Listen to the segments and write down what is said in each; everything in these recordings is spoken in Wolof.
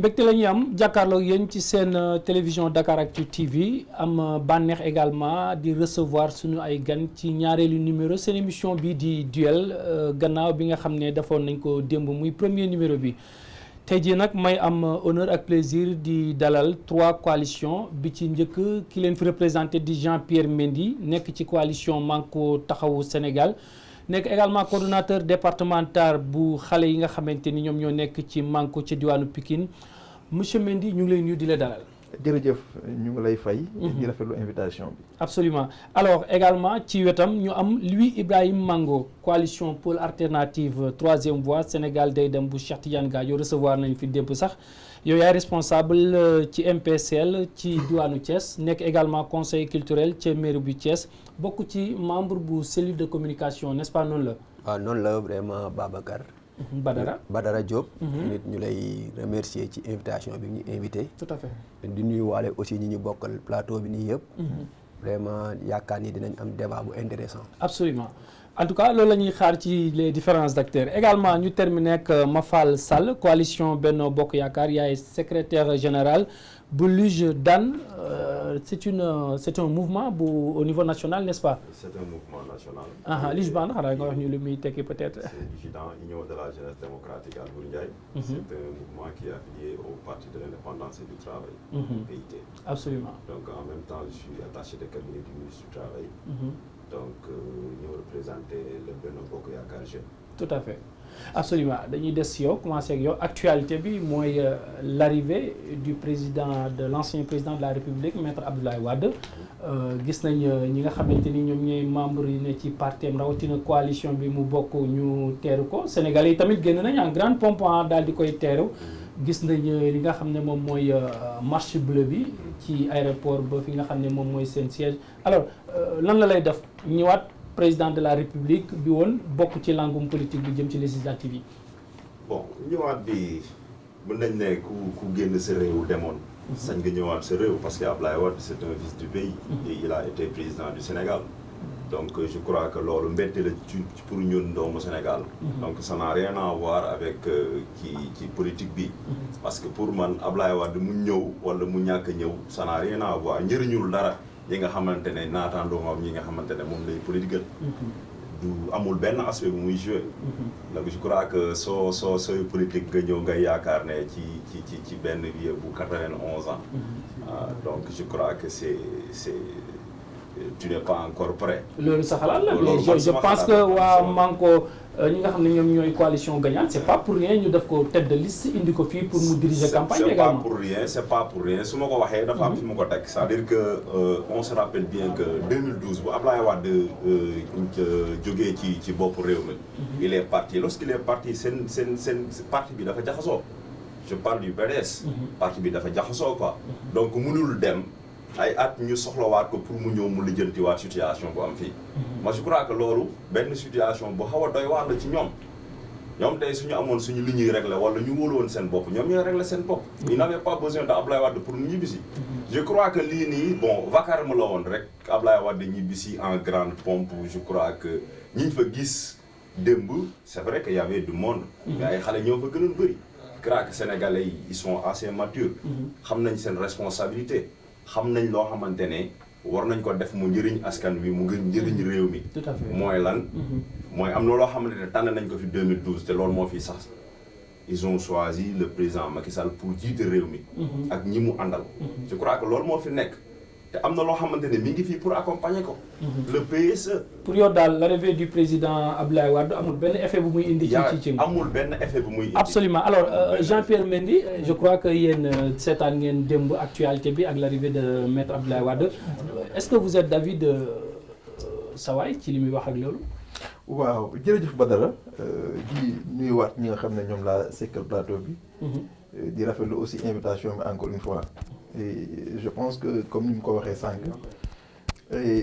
mbégte la ñuy am jàkkaarloog yéen ci seen télévision Dakaractu TV am bànneex également di recevoir suñu ay gan ci ñaareelu numéro seen émission bi di duel gannaaw bi nga xam ne defoon nañ ko démb muy premier numéro bi tey jii nag may am honneur ak plaisir di dalal 3 coalitions bi ci njëkk ki leen fi représenté di Jean-Pierre Mendy nekk ci coalition Manko Taxawu Sénégal nekk également coordonnateur départemental bu xale yi nga xamante ni ñoom ñoo nekk ci Manko ci diwaanu Pikine monsieur Mendy ñu ngi lay nuyu di la dalal. jërëjëf ñu ngi lay fay. di rafetlu invitation bi. absolument alors également ci wetam ñu am Louis Ibrahima Mango coalition pôle alternative 3e voie Sénégal day dem bu Cheikh Tidiane Gadio recevoir nañ fi démb sax yow yaay responsable ci MPCL ci diwaanu Thiès nekk également conseiller culturel ci mairie bu Thiès bokk ci membre bu cellule de communication n'est-ce pas noonu la. waaw noonu la vraiment Babacar. Badara Diop. nit ñu lay remercier ci invitation bi ñu invité. tout à fait di nuyu waale aussi ñi ñu bokkal plateau bi nii yëpp. vraiment yaakaar ni dinañ am débat bu intéressant. absolument en tout cas loolu la ñuy xaar ci les différents acteurs également ñu terminer ak Mafal Sall coalition Benno Bokk Yaakaar yaay secrétaire général bu LUJ Dan c'est un mouvement bu au niveau national n'est-ce pas. C'est un mouvement national. LUJ Dan xanaa nga wax ñu lu muy tekki peut-être. C'est l'Union Union de la jeunesse démocratique Albouri Ndiaye. C'est un mouvement qui est affilié au Parti de l'indépendance et du travail. PIT. Absolument. Donc en même temps je suis attaché de cabinet du ministre du Travail. Donc ñoo représenté le Benno Bokk Yaakaar jeune. Tout à fait absolument dañuy des yow commencé ak yow actualité bi mooy l'arrivée du président de l'ancien président de la République maître Abdoulaye Wade gis nañ ñi nga xamante ni ñoom ñooy membre yi ne ci parti am rawatina coalition bi mu bokk ñu teeru ko Sénégalais yi tamit génn nañ en grande pompe daal di koy teeru gis nañ li nga xam ne moom mooy marche bleue bi ci aéroport ba fi nga xam ne moom mooy seen siège alors lan la lay def ñëwaat président de la République bi woon bokk ci langum politique bi jëm ci législative yi. bon ñëwaat bi mën nañ ne ku génn sa réew demoon. sañ nga ñëwaat sa réew parce que Abdoulaye Wade c'est un fils du pays. et il a été président du Sénégal. donc je crois que loolu mbette la ci pour ñun doomu Sénégal. donc ça n'a rien à voir avec ci politique bi. parce que pour man Abdoulaye Wade mu ñëw wala mu ñàkk a ñëw ça n'a rien à voir njëriñul dara. yi nga xamante ne naataandoomam ñi nga xamante ne moom lay politique du amul benn aspect bu muy joué. donc je crois que sooy politique nga ñëw nga yaakaar ne ci benn vieux bu 91 ans. donc je crois que c'est tu n'es pas encore prêt. loolu sa xalaat la mais je pense que waa Manko ñi nga xam ne ñoom ñooy coalition gagnante c'est pas pour rien ñu def ko tête de liste indi ko fii pour mu diriger campagne également. c'est pas pour rien su ma ko waxee dafa am fi ma ko teg c'est-à-dire que on se rappelle bien que 2012 bu Abdoulaye Wade jógee ci boppu réew mi. il est parti lorsqu'il est parti seen parti bi dafa jaxasoo. je parle du PDS. parti bi dafa jaxasoo quoi. donc mënul dem. ay at ñu soxlawaat ko pour mu ñëw mu lijjantiwaat situation bu am fii. moi je crois que loolu benn situation bu xaw a doy waar la ci ñoom tey suñu amoon suñu li ñuy régler wala ñu wóolu woon seen bopp ñoom ñooy régler seen bopp. ils n'avaient pas besoin de Abdoulaye Wade pour mu ñibbisi. je crois que lii nii bon vacarme la woon rek Abdoulaye Wade ñibbisi en grande pompe je crois que ñi ñu fa gis démb c'est vrai que y avait du monde. mais ay xale ñoo fa gënoon bëri. je crois que sénégalais yi ils sont assez matures. xam nañ seen responsabilité. xam nañ loo xamante ne war nañ ko def mu njëriñ askan wi mu ngi njëriñ réew mi. tout à fait mooy lan. mooy am na loo xamante ne tànn nañ ko fi 2012 te loolu moo fi sax ils ont choisi le président Macky Sall pour jiite réew mi. ak ñi mu àndal. je crois que loolu moo fi nekk. te am na loo xamante ne mi ngi fii pour accompagner ko. le PSE. pour yow daal l'arrivée du président Abdoulaye Wade amul benn effet bu muy indi. ci amul benn effet bu muy indi. absolument alors Jean-Pierre Mendy je crois que yéen seetaan ngeen démb actualité bi ak l'arrivée de maître Abdoulaye Wade est-ce que vous êtes d'avis de Sawaay ci li muy wax ak loolu. waaw jërëjëf Badara di nuyuwaat ñi nga xam ne ñoom laa sekkal plateau bi. di rafetlu aussi invitation bi encore une fois. et je pense que comme ni mu ko waxee sànq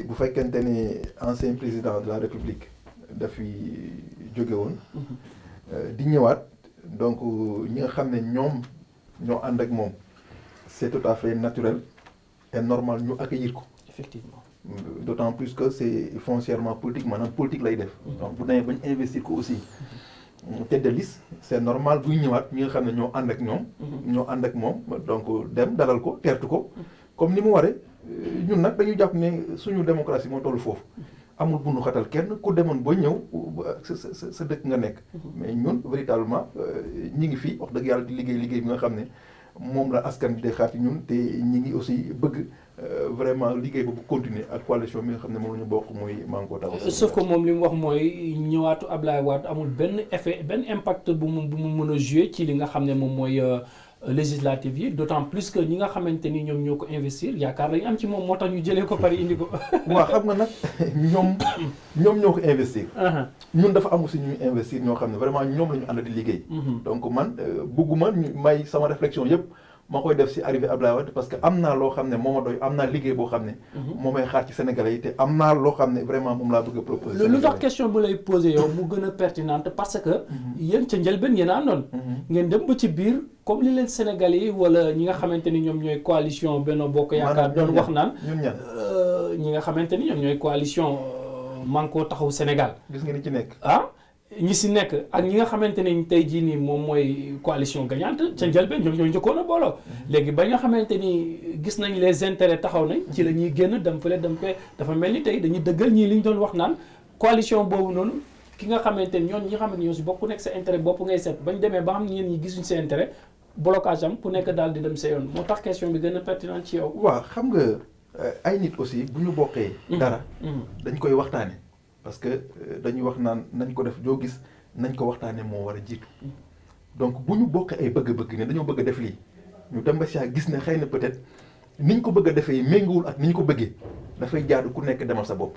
bu fekkente ne ancien président de la République dafi jóge woon di ñëwaat donc ñi nga xam ne ñoom ñoo ànd ak moom c'est tout à fait naturel et normal ñu accueillir ko. effectivement. d'autant plus que c'est foncièrement politique maanaam politique lay def. donc bu demee ba ñu investir ko aussi tête de liste c'est normal buy ñëwaat ñi nga xam ne ñoo ànd ak ñoom. ñoo ànd ak moom donc dem dalal ko teertu ko comme ni mu waree ñun nag dañu jàpp ne suñu démocratie moo toll foofu. amul bunu xatal kenn ku demoon ba ñëw sa dëkk nga nekk. mais ñun véritablement ñi ngi fii wax dëgg yàlla di liggéey bi nga xam ne moom la askan bi di xaar ci ñun te ñi ngi aussi bëgg vraiment liggéey boobu continuer ak coalition bi nga xam ne moom la ñu bokk muy Manko Taxawu. sauf que moom li mu wax mooy ñëwaatu Ablaye Wade amul benn effet benn impact bu mu mën a jouer ci li nga xam ne moom mooy. législative yi d'autant plus que ñi nga xamante ni ñoom ñoo ko investir yaakaar lañu am ci moom moo tax ñu jëlee ko Paris indi ko. waaw xam nga nag ñoom ñoo ko investir. ñun dafa am aussi ñuy investir ñoo xam ne vraiment ñoom la ñu ànd di liggéey. donc man bëgguma ñu may sama réflexion yëpp ma koy def si arrivé Ablaye Wade parce que am naa loo xam ne moo ma doy am naa liggéey boo xam ne. moo may xaar ci Sénégalais yi te am naa loo xam ne vraiment moom laa bëgg a proposer. lu tax question bu lay poser yow mu gën a pertinente parce que. yéen ca njëlbeen yéen a àndoon. ngeen dem ba ci biir. comme li leen Sénégalais yi wala ñi nga xamante ni ñoom ñooy coalition Benno Bokk Yaakaar doon wax naan ñi nga xamante ni ñoom ñooy coalition Manko Taxawu Sénégal. gis nga ni ci nekk. ñi si nekk ak ñi nga xamante ni tey jii nii moom mooy coalition gagnante ca njëlbeen ñoom ñoo njëkkoon a booloo. léegi ba nga xamante ni gis nañ les intérêts taxaw nañ. ci la ñuy génn dem fële dem fee dafa mel ni tey dañuy dëggal ñii li ñu doon wax naan coalition boobu noonu. ki nga xamante ni ñi nga xamante ni ñoo si bokk ku nekk sa intérêt bopp ngay seet bañ demee ba xam ne yéen ñi gisuñ sa intérêt blocage am ku nekk daal di dem sa yoon moo tax question bi gën a pertinent ci yow. waaw xam nga ay nit aussi bu ñu bokkee. dara dañ koy waxtaane parce que dañuy wax naan nañ ko def joo gis nañ ko waxtaane moo war a jiitu donc bu ñu bokkee ay bëgg-bëgg ne dañoo bëgg a def lii ñu dem ba si gis ne xëy na peut-être niñ ko bëgg a defee méngoowul ak ni ñu ko bëggee dafay jaadu ku nekk demal sa bopp.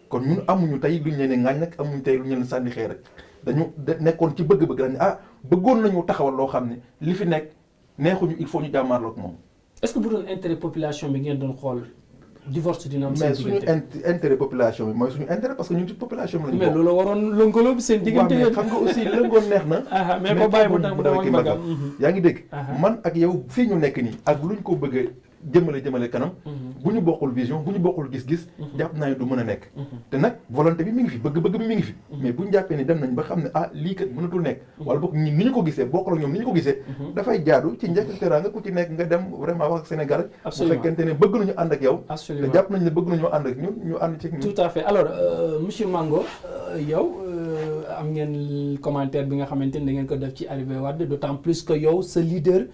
kon ñun amuñu tey luñ leen ŋaañ nag amuñu tey luñ leen sànni xeer rek dañu nekkoon ci bëgg-bëgg dañ bëggoon nañu taxawal loo xam ne li fi nekk neexuñu il faut ñu jàmmaarloo ak moom. est-ce que bu doon intérêt population bi ngeen doon xool divorce dina am. mais suñu intérêt population bi mooy suñu intérêt parce que ñun ci population bi lañu bokk. mais loolu waroon lëngaloo bi seen diggante yéen xam nga aussi lëngoon neex na. mais ko bàyyi mu dem magam yaa ngi dégg. man ak yow fii ñu nekk nii ak luñ ko bëgg jëmale kanam. bu ñu bokkul vision bu ñu bokkul gis-gis. jàpp naa ne du mën a nekk. te nag volonté bi mi ngi fi bëgg-bëgg bi mi ngi fi. mais bu ñu jàppee ni dem nañ ba xam ne lii kat mënatul nekk. wala boog ni ñu ko gisee bokkul ak ñoom ni ñu ko gisee. dafay jaadu ci njëkk teraanga ku ci nekk nga dem vraiment wax ak Sénégal. absolument bu fekkente ne bëgg nañu ànd ak yow. absolument te jàpp nañ ne bëgg nañu ànd ak ñun ñu ànd ci ñun. tout à fait alors monsieur Mango yow am ngeen commentaire bi nga xamante ni da ngeen ko def ci arrivé Wade d'autant plus que yow sa leader.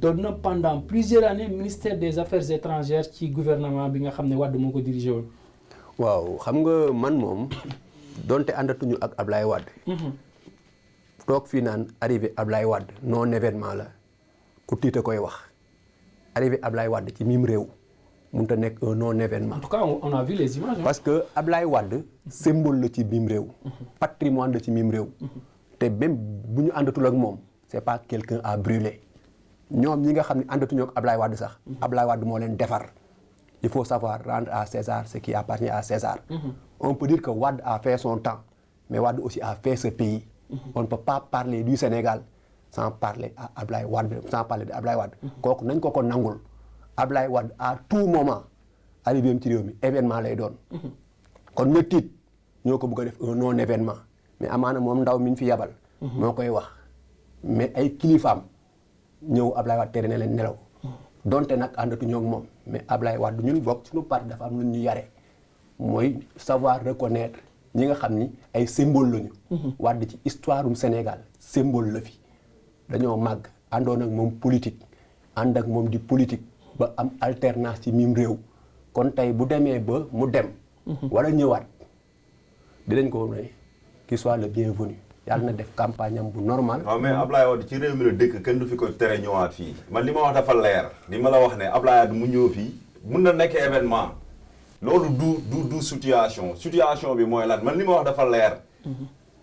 doon na pendant plusieurs années ministère des affaires étrangères ci gouvernement bi nga xam ne Wade moo ko dirigé woon. waaw xam nga man moom donte àndatuñu ak Ablaye Wade. toog fii naan arrivé Ablaye Wade non événement la ku tiita koy wax arrivé Ablaye Wade ci mim réew mënut a nekk un non événement. en tout cas on a vu les images. parce que Ablaye Wade symbole la ci mim réew. patrimoine la ci mim réew. te même bu ñu àndatul ak moom c'est pas quelqu'un à brûler. ñoom ñi nga xam ne àndatuñoo ak Ablaye Wade sax Ablaye Wade moo leen defar il faut savoir rendre à César ce qui appartient à César. On peut dire que Wade a fait son temps mais Wade aussi a fait ce pays. On ne peut pas parler du Sénégal sans parler à Ablaye Wade sans parler de Ablaye Wade. kooku nañ ko nangul Ablaye Wade à tout moment arrivé ci réew mi événement lay doon. kon ña tiit ñoo ko bëgg a def un non événement mais amaana moom ndaw mi ñu fi yabal. moo koy wax mais ay kilifaam. ñëw Ablaye Wade tere na leen nelaw donte nag àndatuñoo ak moom mais Ablaye Wade ñun bokk suñu parti dafa am lu ñu yare mooy savoir reconnaître ñi nga xam ni ay symbole lañu. Wade ci histoire u Sénégal symbole la fi dañoo màgg àndoon ak moom politique ànd ak moom di politique ba am alternance ci mim réew kon tey bu demee ba mu dem. wala ñëwaat dinañ ko ne qu'il soit le bienvenu. yàlla na def campagne am bu normal. waaw mais Ablaye Wade ci réew mi la dëkk kenn du fi ko tere ñëwaat fii man li ma wax dafa leer li ma la wax ne Ablaye Wade mu ñëw fii mun na nekk événement loolu du situation bi mooy lan man li ma wax dafa leer.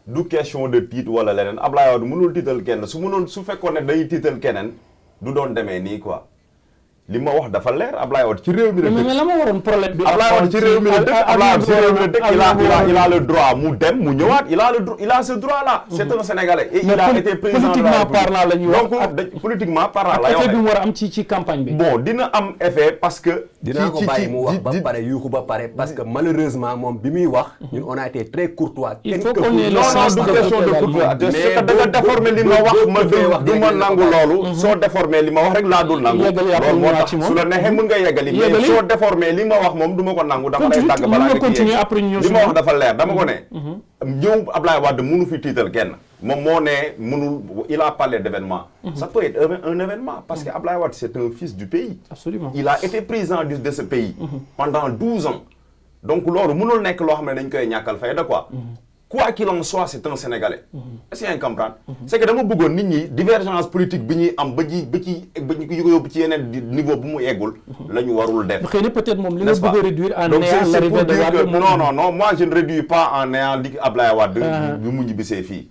du question de titre wala leneen Ablaye Wade mënul tiital kenn su fekkoon ne day tiital keneen du doon demee nii quoi li ma wax dafa leer Ablaye Wade ci réew mi la mais dëkk la ma waroon problème bi. Ablaye Wade ci réew mi la dëkk Ablaye Wade ci réew mi la dëkk il a le droit mu dem mu ñëwaat il a ce droit là. c'est un Sénégalais et il a été président de la politiquement parlant la ñuy wax donc politiquement parlant la effet bi mu war a am ci campagne bi. bon dina am effet parce que. dinaa ko bàyyi mu wax ba pare yuuxu ba pare parce que malheureusement moom bi muy wax. ñun on a été très courtois. il faut qu'on ait le non sens non de du question de courtoisie c'est que da nga déformer li ma wax du ma nangu loolu. soo déformer li ma wax rek laa dul nangu. loolu moo tax su la neexee mën nga yeggali. mais soo déformer li ma wax moom du ma ko nangu. dama lay tàgg balaa nga ci yegg li ma wax dafa leer dama ko ne. ñëw Ablaye Wade mënu fi tiital kenn. moom moo ne mënul il a parlé d'événement. ça peut être un événement parce que Ablaye Wade c'est un fils du pays. Absolument. Il a été président de ce pays. pendant 12 ans. donc loolu mënul nekk loo xam ne dañ koy ñàkkal fayda quoi. quoi qu'il en soit c'est un Sénégalais. est-ce que yaa ngi comprendre. c'est que dama bëggoon nit ñi divergence politique bi ñuy am ba ñu ko yóbbu ci yeneen niveau bu mu eggul. la ñu warul def. xëy na peut-être moom li nga bëgg a réduire en donc néant c'est pour l'arrivée de dire que Wade. non moi je ne réduis pas en néant li Ablaye Wade bi mu ñibbisee fii.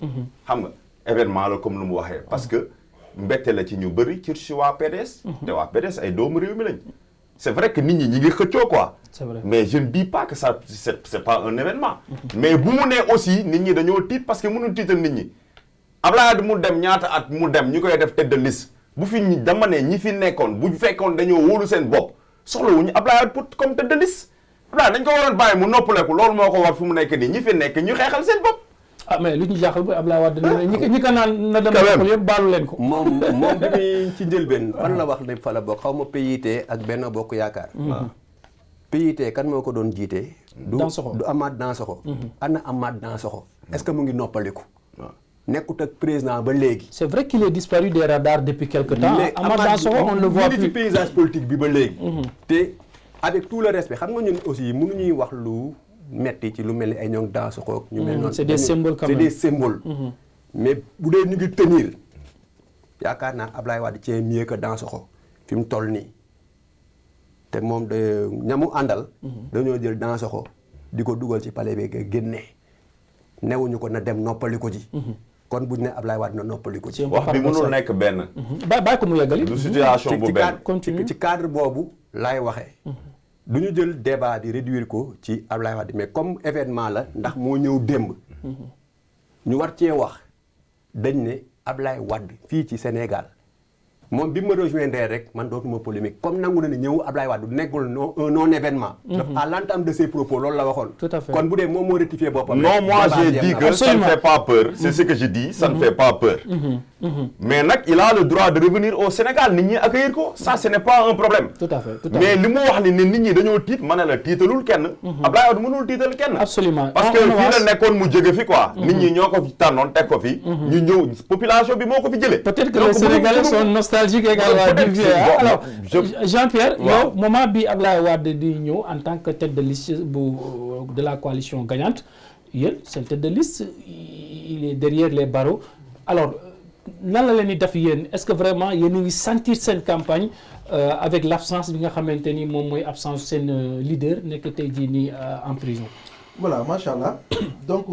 xam nga événement la comme lu mu waxee parce que mbette la ci ñu bëri ci waa PDS. te waa PDS ay doomu réew mi lañ. c'est vrai que nit ñi ngi xëccoo quoi. C'est vrai. mais je ne dis pas que ça c'est pas un événement. mais bu mu nee aussi nit ñi dañoo tiit parce que mënul tiital nit ñi. Ablaye Wade mu dem ñaata at mu dem ñu koy def tête de liste bu fi dama ne ñi fi nekkoon bu fekkoon dañoo wóolu seen bopp soxlawuñu Ablaye Wade pour comme tête de liste. Ablaye dañ ko waroon bàyyi mu noppaleku loolu moo ko war fu mu nekk nii ñi fi nekk ñu xeexal seen bopp. ah mais lu ñu jaaxal ba Ablaye Wade ñi ko naan na dem xool yëpp baalu leen ko. moom bi muy ci njëlbeen fan la wax ne fa la bokk xaw ma PIT ak Benno Bokk Yaakaar. PIT kan moo ko doon jiite. du Amath Dansokho. ana Amath Dansokho. est-ce que mu ngi noppaliku. nekkut ak président ba léegi. c'est vrai qu'il est disparu des radars depuis quelque temps. Amath Dansokho on le voit plus ci paysage politique bi ba léegi. te avec tout le respect xam nga ñun aussi mënuñuy wax lu metti ci lu mel ni ay ñoom Dansokho ñu mel noonu. c'est des symboles quand même c'est des symboles. mais bu dee ñu ngi tenir yaakaar naa Ablaye Wade tient mieux que Dansokho fi mu toll nii. te moom de ñamu àndal. dañoo jël Dansokho di ko dugal ci palais bi génne newuñu ko na dem noppali ko ji. kon buñ ne Ablaye Wade na noppali ko ji. wax bi mënul nekk benn. bàyyi ko mu yeggali. du situation bu benn ci cadre boobu laay waxee. du ñu jël débat di réduire ko ci Ablaye Wade mais comme événement la ndax moo ñëw démb. ñu war cee wax dañ ne Ablaye Wade fii ci Sénégal. moom bi ma rejoindre rek man dootuma polémique comme nangu na ni ñëw Ablaye Wade nekkul non événement. à l'entame de ses propos loolu la waxoon. tout à fait kon bu dee moom moo rectifié boppam. non moi j'ai dit que ça ne fait pas peur. c'est ce que je dis ça ne fait pas peur. mais nag il a le droit de revenir au Sénégal nit ñi accueillir ko ça ce n'est pas un problème. tout à fait tout à fait mais li mu wax ni ne nit ñi dañoo tiit ma ne la tiitalul kenn. Ablaye Wade mënul tiital kenn. absolument parce que fii la nekkoon mu jóge fi quoi. nit ñi ñoo ko fi tànnoon teg ko fi. ñu ñëw population bi moo ko fi jëlee. peut-être que les Sénégalais sont nostalgiques également du vieux. alors Jean-Pierre yow moment bi Ablaye Wade di ñëw en tant que tête de liste de la coalition gagnante yéen seen tête de liste il est derrière les barreaux alors nan la leen di def yéen est-ce que vraiment yéen a ngi sentir seen campagne avec l'absence bi nga xamante ni moom mooy absence seen leader nekk tey jii nii en prison. voilà macha allah donc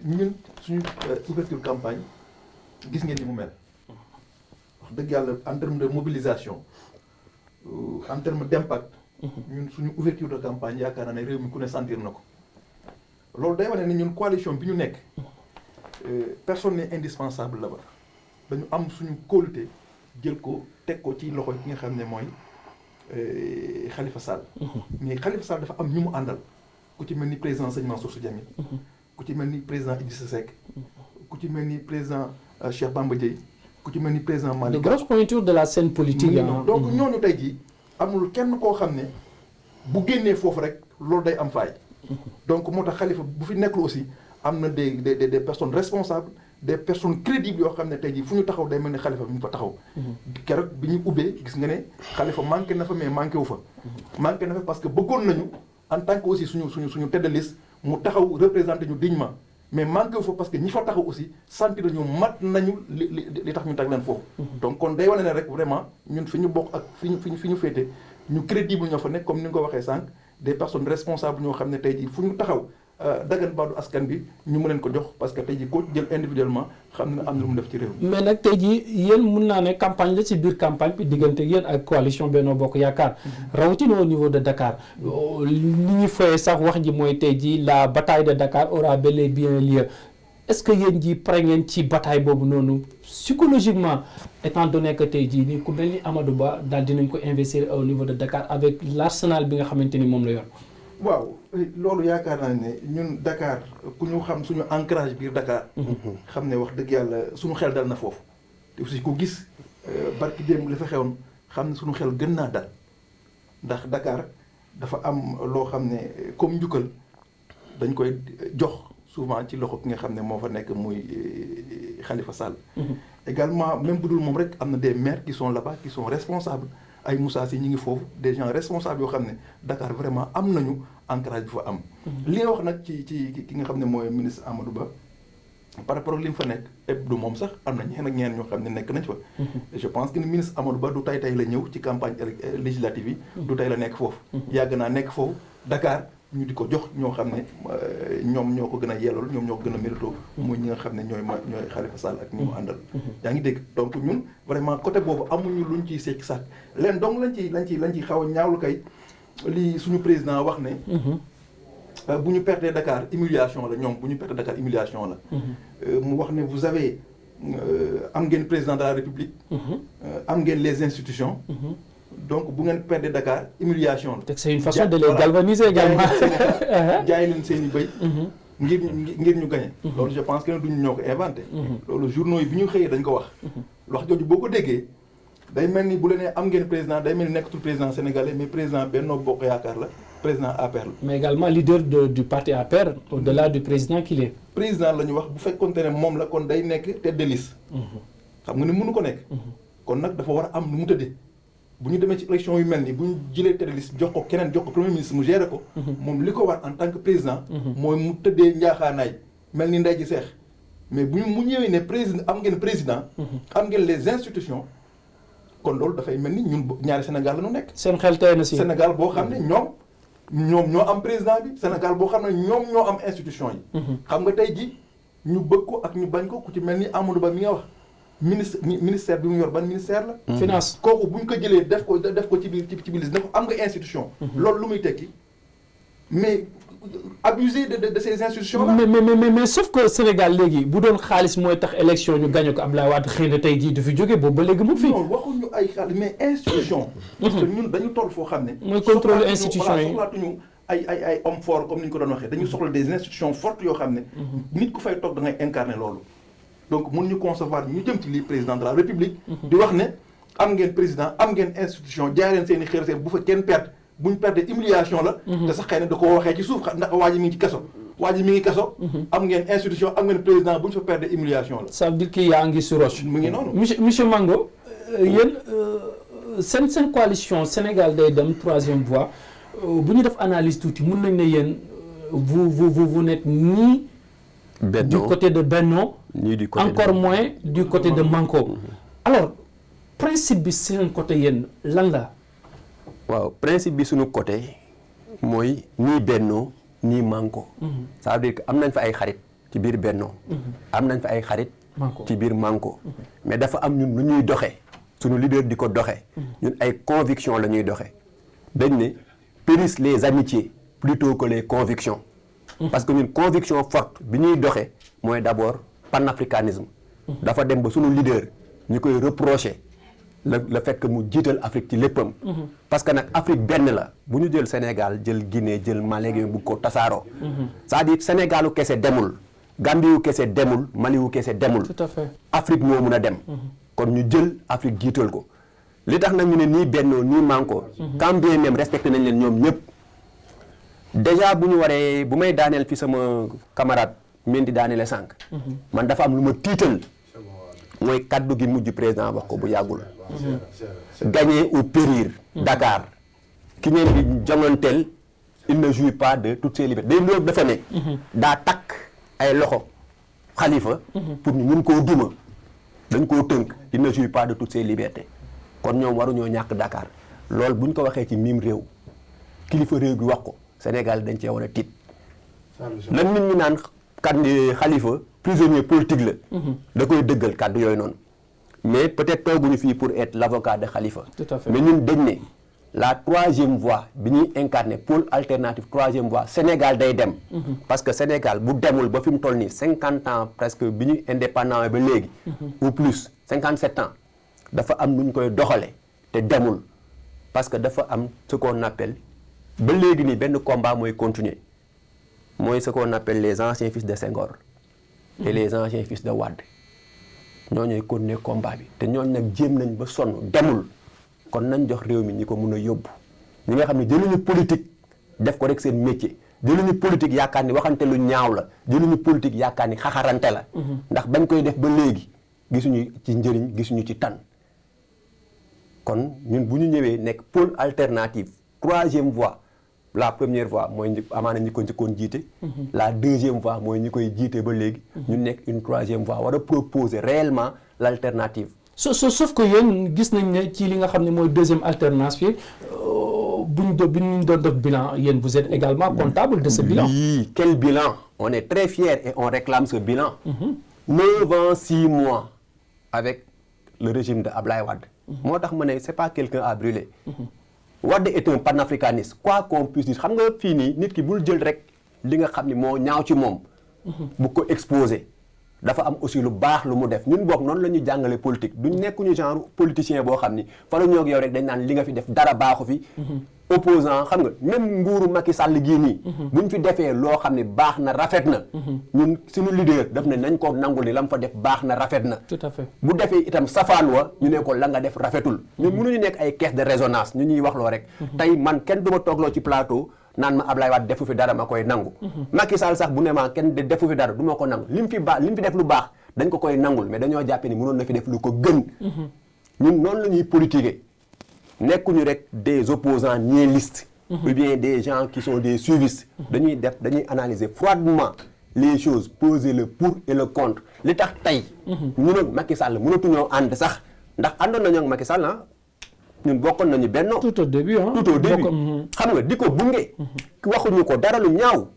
ñun suñu ouverture campagne gis ngeen ni mu mel wax dëgg yàlla en termes de mobilisation en termes d'impact. ñun suñu ouverture de campagne yaakaar naa ne réew mi ku ne sentir na ko loolu day wane ne ñun coalition bi ñu nekk. personne n'est indispensable là-bas dañu am suñu kóolute jël ko teg ko ci loxo ki nga xam ne mooy Khalifa Sall. mais Khalifa Sall dafa am ñu mu àndal ku ci mel ni président Sëñ Mansour Sy Djamil ku ci mel ni président Idrissa Seck ku ci mel ni président Cheikh Bamba Dièye ku ci mel ni président Malick. de grosses pointures de la scène politique. donc ñooñu tey jii amul kenn koo xam ne bu génnee foofu rek loolu day am faay. donc moo tax Khalifa bu fi nekkul aussi. am na des personnes responsables des personnes crédibles yoo xam ne tey jii fu ñu taxaw day mel ni Khalifa bi ñu fa taxaw. keroog bi ñu ubbee gis nga ne Khalifa manqué na fa mais manqué wu fa. manqué na fa parce que bëggoon nañu en tant que aussi suñu tête de liste mu taxaw représenté ñu dignement mais manqué wu fa parce que ñi fa taxaw aussi sentir nañu mat nañu li tax ñu tag leen foofu. donc kon day wane ne rek vraiment ñun fi ñu bokk ak fi ñu féete ñu crédible ñoo fa nekk comme ni nga ko waxee sànq des personnes responsables ñoo xam ne tey jii fu ñu taxaw. dagan baadu askan bi ñu mën leen ko jox parce que tey jii koo jël individuellement xam na am na lu mu def ci réew mi. mais nag tey jii yéen mun naa ne campagne la ci biir campagne bi diggante yéen ak coalition Benno Bokk Yaakaar rawatina au niveau de Dakar li ñu fayee sax wax ji mooy tey jii la bataille de Dakar aura bel et bien lieu est-ce que yéen ji pare ngeen ci bataille boobu noonu psychologiquement étant donné que tey jii nii ku mel ni Amadou Ba daal dinañ ko investir au niveau de Dakar avec l'arsenal bi nga xamante ni moom la yor. waaw loolu yaakaar naa ne ñun Dakar ku ñu xam suñu ancrage biir Dakar. xam ne wax dëgg yàlla suñu xel dal na foofu. te aussi ku gis barki démb li fa xewoon xam ne suñu xel gën naa dal ndax Dakar dafa am loo xam ne comme njukkal dañ koy jox souvent ci loxo ki nga xam ne moo fa nekk muy Khalifa Sall. également même bu dul moom rek am na des maires qui sont là-bas qui sont responsables. ay Moussa Sy ñi ngi foofu des gens responsables yoo xam ne Dakar vraiment am nañu ancrage bi fa am. li nga wax nag ci ki nga xam ne mooy ministre Amadou Ba par rapport ak li mu fa nekk et du moom sax am na ñeneen ak ñeneen ñoo xam ne nekk nañ fa. je pense que ni ministre Amadou Ba du tay la ñëw ci campagne législative yi. du tay la nekk foofu. yàgg naa nekk foofu Dakar ñu di ko jox ñoo xam ne ñoom ñoo ko gën a yellool ñoom ñoo ko gën a mérito muy ñi nga xam ne ñooy Khalifa Sall ak ñi mu àndal. yaa ngi dégg donc ñun vraiment côté boobu amuñu luñ ciy sekk sàkk leen donc lañ ciy xaw a ñaawlu kay li suñu président wax ne. bu ñu perdee Dakar humiliation la ñoom bu ñu perdee Dakar humiliation la. mu wax ne vous avez am ngeen président de la République. am ngeen les institutions. donc bu ngeen perdee Dakar humiliation la. c'est une façon de les galvaniser également. jaay leen seen i bëy. ngir ñu gagné. loolu je pense que ne duñu ñoo ko inventé. loolu journaux yi bi ñu xëyee dañ ko wax jooju boo ko déggee day mel ni bu la nee am ngeen président day mel ni nekkatul président sénégalais mais président Benno Bokk Yaakaar la président APR la. mais également leader du parti APR au-delà du président qu'il est. président la ñu wax bu fekkoonte ne moom la kon day nekk tête de liste. xam nga ni mënu ko nekk. kon nag dafa war a am nu mu tëddee. bu ñu demee ci élection yu mel nii bu ñu jëlee tête de liste jox ko keneen jox ko premier ministre mu gérer ko. moom li ko war en tant que président. mooy mu tëddee njaaxaanaay mel ni ndey ji seex. mais bu mu ñëwee ne président am ngeen président. am ngeen les institutions. kon loolu dafay mel ni ñun ñaari Sénégal la ñu nekk. seen xel tey na si. Sénégal boo xam ne ñoom ñoo am président bi Sénégal boo xam ne ñoom ñoo am institution yi. xam nga tey ji ñu bëgg ko ak ñu bañ ko ku ci mel ni Amadou Ba mi nga wax. ministère bi mu yor ban ministère la. finance kooku bu ñu ko jëlee def ko ci biir liste ne ko am nga institution. loolu lu muy tekki mais abuser de ces institutions là. mais sauf que Sénégal léegi bu doon xaalis mooy tax élection ñu gagné ko Abdoulaye Wade xëy na tey jii du fi jóge boobu ba léegi mu fi. non waxuñu ay xaalis mais institution. parce que ñun dañu toll foo xam ne. mooy contrôle institution yi soxlaatuñu ay hommes forts comme ni ñu ko doon waxee dañu soxla des institutions fortes yoo xam ne. nit ku fay toog da ngay incarner loolu. donc mën ñu concevoir ñu jëm ci lii président de la république. di wax ne am ngeen président am ngeen institution jaay leen seen i xeer seen bu fa kenn perte bu ñu perte humiliation la. te sax xëy na da koo waxee ci suuf ndax waa ji mi ngi ci kaso. waa ji mi ngi kaso. am ngeen institution am ngeen président bu ñu fa perte humiliation la. ça veut dire que yaa ngi sur roche. mu ngi noonu monsieur Mango yéen seen coalition Sénégal day dem troisième voie bu ñu def analyse tuuti mun nañ ne yéen vous n'êtes ni. Benno du côté de Benno. ni du côté encore moins du côté de Manko. alors principe bi seen côté yéen lan la. waaw principe bi suñu côté mooy nii Benno nii Manko. ça veut dire que am nañ fa ay xarit ci biir Benno. am nañ fa ay xarit. ci biir Manko. mais dafa am ñun lu ñuy doxee suñu leader di ko doxee. ñun ay conviction la ñuy doxee. dañ ne périssent les amitiés plutôt que les convictions. parce que ñun conviction forte bi ñuy doxee mooy d'abord panafricanisme. dafa dem ba sunu leader ñu koy reprocher le fait que mu jiital Afrique ci léppam. parce que nag Afrique benn la bu ñu jël Sénégal jël Guinée jël Mali gi bu ko tasaaroo. c'est-à-dire Sénégalu kese demul Gambie wu kese demul Mali wu kese demul. tout à fait Afrique moo mun a dem. kon ñu jël Afrique jiital ko li tax nag ñu ne nii Benno nii Manko. quand bien même respecté nañ leen ñoom ñëpp. déjà bu ñu waree bu may daaneel fi sama camarade Mendy daaneele sànq. man dafa am lu ma tiital mooy kaddu gi mujj président wax ko bu yàggul. gagner ou périr. Dakar ki ngeen di jonganteel il ne jouit pas de toutes ses libertés day loolu dafa ne. daa takk ay loxo Khalifa. pour ñu mun koo duma dañ koo tënk il ne jouit pas de toutes ses libertés kon ñoom waruñoo ñàkk Dakar loolu bu ñu ko waxee ci mim réew kilifa réew gi wax ko. Sénégal dañ cee war a tiit lan nit ñi naan Khalifa prisonnier politique la. da koy dëggal kàddu yooyu noonu. mais peut-être tooguñu fii pour être l'avocat de Khalifa. Tout à fait. mais ñun dañ ne la troisième voie bi ñuy incarné pôle alternatif troisième voie Sénégal day dem. parce que Sénégal bu demul ba fi mu toll nii 50 ans presque bi ñuy indépendant ba léegi. ou plus 57 ans dafa am nu ñu koy doxale te demul parce que dafa am ce qu'on appelle ba léegi nii benn combat mooy continuer mooy ce qu'on appelle les anciens fils de Senghor. et les anciens fils de Wade. ñooñuy continuer combat bi te ñooñu nag jéem nañ ba sonn demul kon nañ jox réew mi ñi ko mun a yóbbu ñi nga xam ne jëluñu politique def ko rek seen métier jëluñu politique yaakaar ni waxante lu ñaaw la jëluñu politique yaakaar ni xaxarante la. ndax bañ koy def ba léegi gisuñu ci njëriñ gisuñu ci tan kon ñun bu ñu ñëwee nekk pôle alternative troisième voie la première voie mooy amaana ñi ko njëkkoon jiite. la deuxième voie mooy ñi koy jiite ba léegi. ñu nekk une troisième voie war a proposer réellement l'alternative. sauf que yéen gis nañ ne ci li nga xam ne mooy deuxième alternance bi bu ñu doon def bilan yéen vous êtes également comptable de ce bilan. Oui, quel bilan? On est très fiers et on réclame ce bilan. 9 ans, 6 mois avec le régime de Ablaye Wade. moo tax ma ne c'est pas quelqu'un à brûler. Wade est un panafricaniste quoi qu'on puisse dire xam nga fii nii nit ki bul jël rek li nga xam ni moo ñaaw ci moom. bu ko exposé. dafa am aussi lu baax lu mu def ñun boog noonu la ñuy jàngale politique duñ nekkuñu genre politicien boo xam ni fa la ñoo ak yow rek dañ naan li nga fi def dara baaxu fi. opposant xam nga même nguuru Macky Sall gii nii. buñ fi defee loo xam ne baax na rafet na. ñun suñu leader daf ne nañ ko nangul ni la mu fa def baax na rafet na. tout à fait bu defee itam safaan wa ñu ne ko la nga def rafetul. ñun mënuñu nekk ay caisse de résonance ñu ñuy wax loo rek. tey man kenn du ma toogloo ci plateau. naan ma Ablaye Wade defu fi dara ma koy nangu. Macky Sall sax bu ne ma kenn defu fi dara du ma ko nangu li mu fi def lu baax dañ ko koy nangul mais dañoo jàppe ni mënoon na fi def lu ko gën. ñun noonu la ñuy politiquer nekkuñu rek des opposants nihilistes. ou bien des gens qui sont des suivistes. dañuy analyser froidement les choses poser le pour et le contre li tax tey. ñun ak Macky Sall mënatuñoo ànd sax ndax àndoon nañoo ak Macky Sall ah. ñun bokkoon nañu benn. tout au début ah tout au début xam nga di ko bunge. waxuñu ko dara lu ñaaw.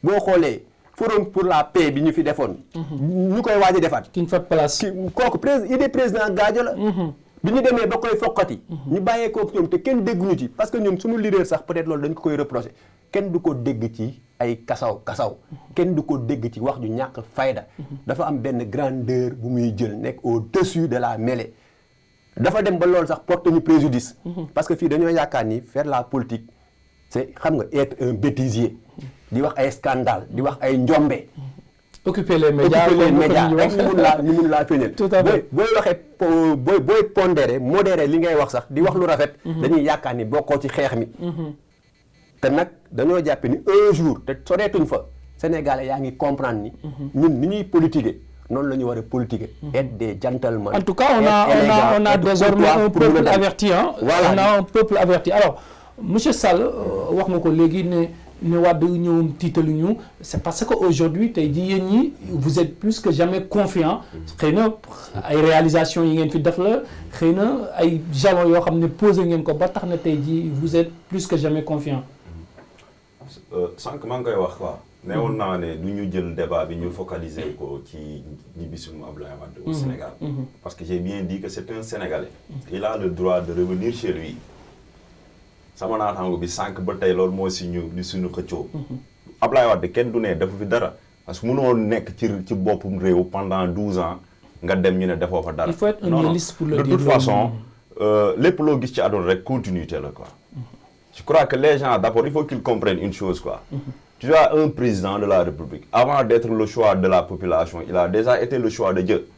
boo xoolee forum pour la paix bi ñu fi defoon. ñu koy waaj a defaat. King Fahd Palace. kooku idée président Gadio la. bi ñu demee ba koy fokkati. ñu bàyyee kooku ñoom te kenn dégguñu ci parce que ñun suñu leader sax peut-être loolu dañ ko koy reprocher kenn du ko dégg ci ay kasaw kenn du ko dégg ci wax ju ñàkk fayda. dafa am benn grandeur bu muy jël nekk au-dessus de la mêlée. dafa dem ba loolu sax porte ñu préjudice. parce que fii dañoo yaakaar ni faire la politique c'est xam nga être un bêtisier. di wax ay scandale di wax ay njombe. occuper les médias rek ñu mun laa feeñal. tout à fait booy waxee booy pondérer modérer li ngay wax sax di wax lu rafet. dañuy yaakaar ni bokkoo ci xeex mi. te nag dañoo jàppe ni un jour te soreetuñ fa Sénégalais yaa ngi comprendre ni. ñun ni ñuy politiquer. noonu la ñu war a politiquer. être des gentlemen. En tout cas, on a désormais un peuple averti hein. Voilà. On a un peuple averti. Alors, monsieur Sall wax nga ko léegi ne Wade ñëw tiitaluñu c'est parce que aujourd'hui tey jii yéen ñi vous êtes plus que jamais confiant xëy na ay réalisations yi ngeen fi def la xëy na ay jalons yoo xam ne posé ngeen ko ba tax na tey jii vous êtes plus que jamais confiant. sànq maa ngi koy wax quoi. neewoon naa ne du ñu jël débat bi ñu focaliser ko ci ñibbisum Abdoulaye Wade au Sénégal. parce que j'ai bien dit que c'est un Sénégalais. il a le droit de revenir chez lui. sama naataango bi sànq ba tey loolu moo suñu xëccoo. Abdoulaye Wade kenn du ne dafa fi dara parce que mënoo nekk ci boppum réew pendant 12 ans nga dem ñu ne defoo fa dara. il faut être un nihiliste pour le dire. de toute façon lépp loo gis ci àdduna rek continuité la quoi. je crois que les gens d'abord il faut qu'ils comprennent une chose quoi. Tu as un président de la République. Avant d'être le choix de la population, il a déjà été le choix de Dieu.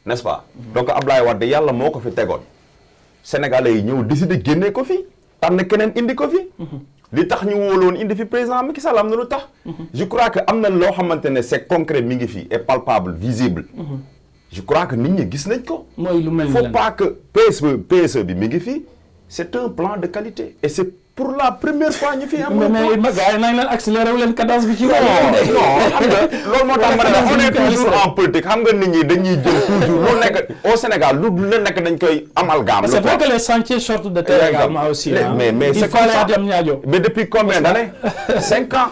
N'est-ce pas? Donc Abdoulaye Wade yàlla moo ko fi tegoon. Sénégalais yi ñëw décider génne ko fi. tànn keneen indi ko fi. li tax ñu wóoloon indi fi président Macky Sall am na lu tax. je crois que am na loo xamante ne c'est concret mi ngi fi et palpable visible. je crois que nit ñi gis nañ ko. mooy lu mel ni faut pas que PSE bi mi ngi fi. c'est un plan de qualité et c'est pour la première fois ñu fi am. mais gars yi nañ leen accéléré wu leen cadence bi ci. non xam nga loolu moo tax ma ne on est toujours en politique xam nga nit ñi dañuy jël toujours lu nekk au Sénégal lu nekk dañ koy amalgame. c'est vrai que les sentiers sortent de terre également aussi. mais il fallait Diamniadio. mais depuis combien d'années 5 ans.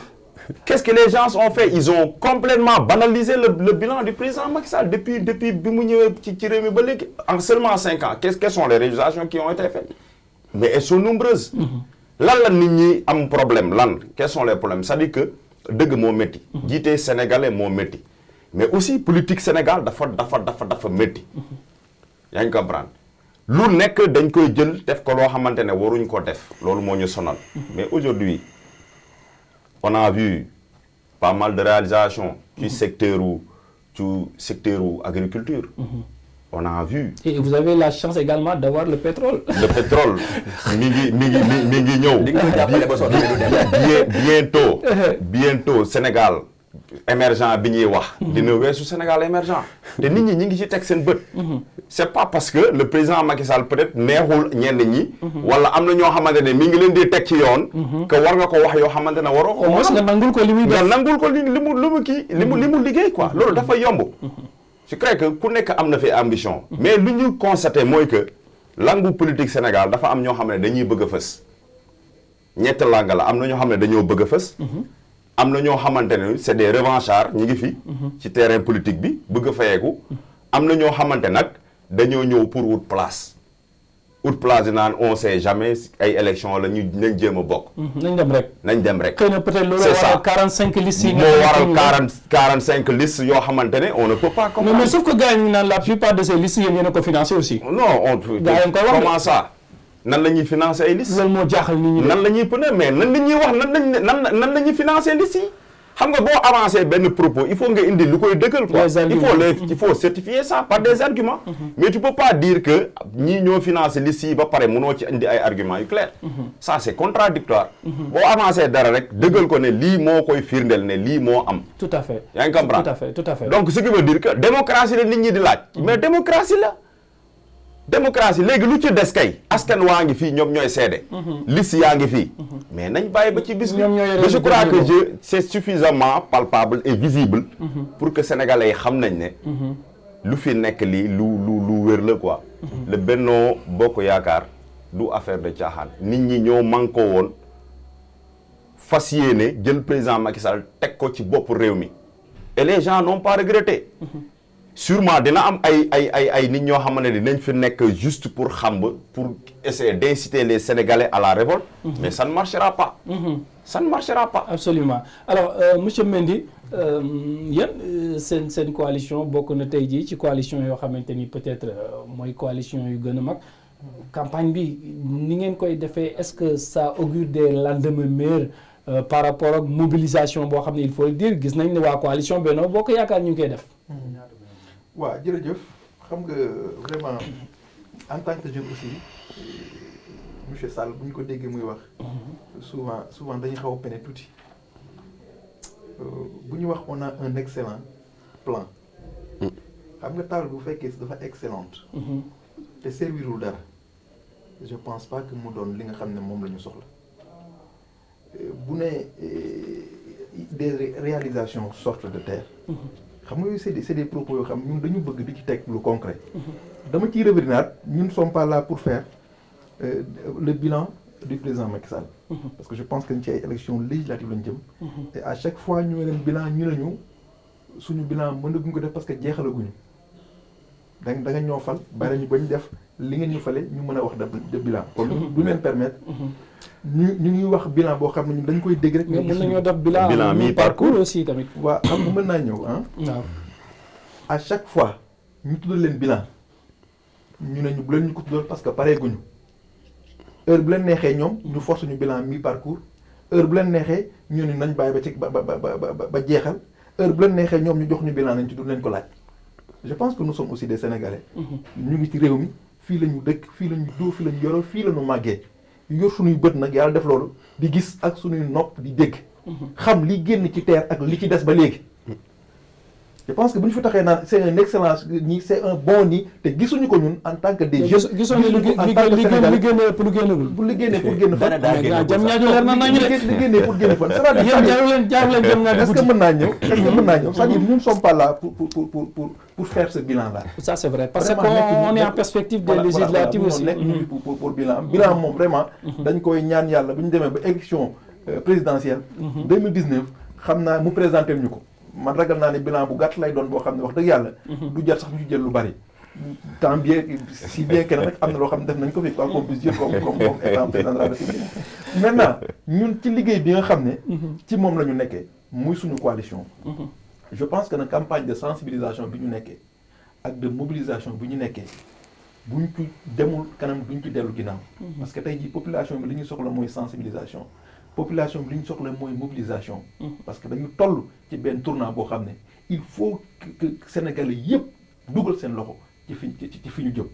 Qu'est-ce que les gens ont fait? Ils ont complètement banalisé le bilan du président Macky Sall depuis bi mu ñëwee ci réew mi ba léegi en seulement 5 ans. Quelles sont les réalisations qui ont été faites? Mais elles sont nombreuses. Lan la nit ñi am problème lan? Quels sont les problèmes? C'est-à-dire que dëgg moo métti. jiite sénégalais moo métti. Mais aussi politique Sénégal dafa métti. yaa ngi comprendre lu nekk dañ koy jël def ko loo xamante ne waruñ ko def loolu moo ñu sonal. Mais aujourd'hui on a vu pas mal de réalisations ci secteur agriculture. On a vu. Et vous avez la chance également d'avoir le pétrole. Le pétrole mi ngi ñëw. bientôt Sénégal émergent bi ñuy wax. dina weesu Sénégal émergent. te nit ñi ngi ci teg seen bët. c'est pas parce que le président Macky Sall peut-être neexul ñenn ñi. wala am na ñoo xamante ne mi ngi leen di teg ci yoon. que war nga ko wax yoo xamante ne waroo ko. nga nangul ko li muy def nga nangul ko li mu liggéey quoi loolu dafa yomb. je crois que ku nekk am na fi ambition. mais lu ñu constaté mooy que langue politique Sénégal dafa am ñoo xam ne dañuy bëgg a fës. ñett langue la am na ñoo xam ne dañoo bëgg a fës. am na ñoo xamante ne c'est des revanchards ñi ngi fi. ci terrain politique bi bëgg a fayeeku. am na ñoo xamante nag dañoo ñëw pour wut place. wut place di naan on sait jamais ay élections la ñu nañ jéem a bokk. nañ dem rek. xëy na peut-être loolu waral 45 listes yi. moo waral 45 listes yoo xamante ne on ne peut pas comprendre. mais sauf que gars yi ñu naan la plupart de ces listes yéen yéen a ko financé aussi. non comment ça. nan la ñuy financer ay listes. loolu moo jaaxal nit ñi. nan la ñuy mais nan la ñuy wax nan la ñuy financer listes yi. xam nga boo avancé benn propos il faut nga indi lu koy dëggal quoi. il faut certifier ça par des arguments. mais tu peux pas dire que ñii ñoo financer listes yi ba pare mënoo ci indi ay arguments yu clairs. ça c'est contradictoire. boo avancé dara rek dëggal ko ne lii moo koy firndeel ne lii moo am. tout à fait yaa ngi comprendre tout à fait. donc ce qui veut dire que démocratie la nit ñi di laaj. mais démocratie léegi lu ci des kay askan waa ngi fii ñoom ñooy seede. liste yaa ngi fii. mais nañ bàyyi ba ci bis bi. je crois que c'est suffisamment palpable et visible. pour que sénégalais yi xam nañ ne. lu fi nekk lii lu wér la quoi. le Benno Bokk Yaakaar du affaire de caaxaan. nit ñi ñoo manko woon fas yéene jël président Macky Sall teg ko ci bopp réew mi. et les gens n'ont pas regretté. sûrement dina am ay nit ñoo xamante ne dinañ fi nekk juste pour pour essayer d'inciter les Sénégalais à la révolte. mais ça ne marchera pas. ça ne marchera pas. Absolument. Alors monsieur Mendy yéen seen coalition bokk na tey jii ci coalition yoo xamante ni peut-être mooy coalition yu gën a mag campagne bi ni ngeen koy defee est-ce que ça augure des lendemains meilleurs par rapport ak mobilisation boo xam ne il faut le dire gis nañ ne waa coalition Benno Bokk Yaakaar ñu ngi koy def. waaw jërëjëf xam nga vraiment en tant que jeune aussi monsieur Sall bu ñu ko déggee muy wax souvent dañuy xaw a peine tuuti bu ñu wax on a un excellent plan xam nga table bu fekkee dafa excellente te servirul dara je pense pas que mu doon li nga xam ne moom la ñu soxla bu ne des réalisations sortent de terre xam nga c'est des propos yoo xam ñun dañu bëgg di ci teg lu concret dama ciy revenir ñun ne sommes pas là pour faire le bilan du président Macky Sall parce que je pense que ci ay élections législatives lañ jëm et à chaque fois ñu ne leen bilan ñu ne ñu suñu bilan mën naguñ ko def parce que jeexalaguñu da nga ñoo fal bari ñu bañ def li ngeen ñu fale ñu mën a wax de bilan kon du leen permettre ñu ngi wax bilan boo xam ne ñun dañ koy dégg rek. mais mën nañoo def bilan mi-parcours aussi tamit. waaw xam nga mën naa ñëw waaw à chaque fois ñu tuddal leen bilan ñu ne ñu bu leen ñu ko tuddal parce que pareeguñu heure bu leen neexee ñoom ñu force ñu bilan mi-parcours heure bu leen neexee ñu ne nañ bàyyi ba ci ba jeexal heure bu leen neexee ñoom ñu jox ñu bilan nañ ci du leen ko laaj. je pense que nous sommes aussi des Sénégalais. ñu ngi ci réew mi fii la ñu dëkk fii la ñu dóor fii la ñu yoroo fii la ñu màggee. yor suñuy bët nag yàlla def loolu di gis ak suñuy nopp di dégg xam li génn ci terre ak li ci des ba léegi je pense que bu ñu fi taxee naan c'est un excellence nii c'est un bon nii te gisuñu ko ñun en tant que des jeunes gisuñu ko en tant que Sénégalais li génnee pour génnagul bu li génnee pour génn fan jam ñaajo leer na nañu li génnee pour génn fan c'est-à-dire jaar leen jam ñaajo est-ce que mën naa ñëw c'est-à-dire ñun ne sommes pas là pour faire ce bilan là ça c'est vrai parce qu'on est en perspective des législatives aussi nekk ñu pour bilan moom vraiment dañ koy ñaan yàlla bu ñu demee ba élection présidentielle 2019 xam naa mu présenté ñu ko man ragal naa ne bilan bu gàtt lay doon boo xam ne wax dëgg yàlla. du jar sax ñu jël lu bari. tant bien si bien que nag am na loo xam ne def nañ ko fi quoi qu'on puisse dire comme étant président de la République. maintenant ñun ci liggéey bi nga xam ne. ci moom la ñu nekkee muy suñu coalition. je pense que nag campagne de sensibilisation bi ñu nekkee ak de mobilisation bi ñu nekkee buñ ci demul kanam duñ ci dellu ginnaaw. parce que tey jii population bi li ñu soxla mooy sensibilisation. population bi li ñu soxla mooy mobilisation. parce que dañu toll ci benn tournant boo xam ne il faut que Sénégalais yëpp dugal seen loxo ci fi ñu jëm.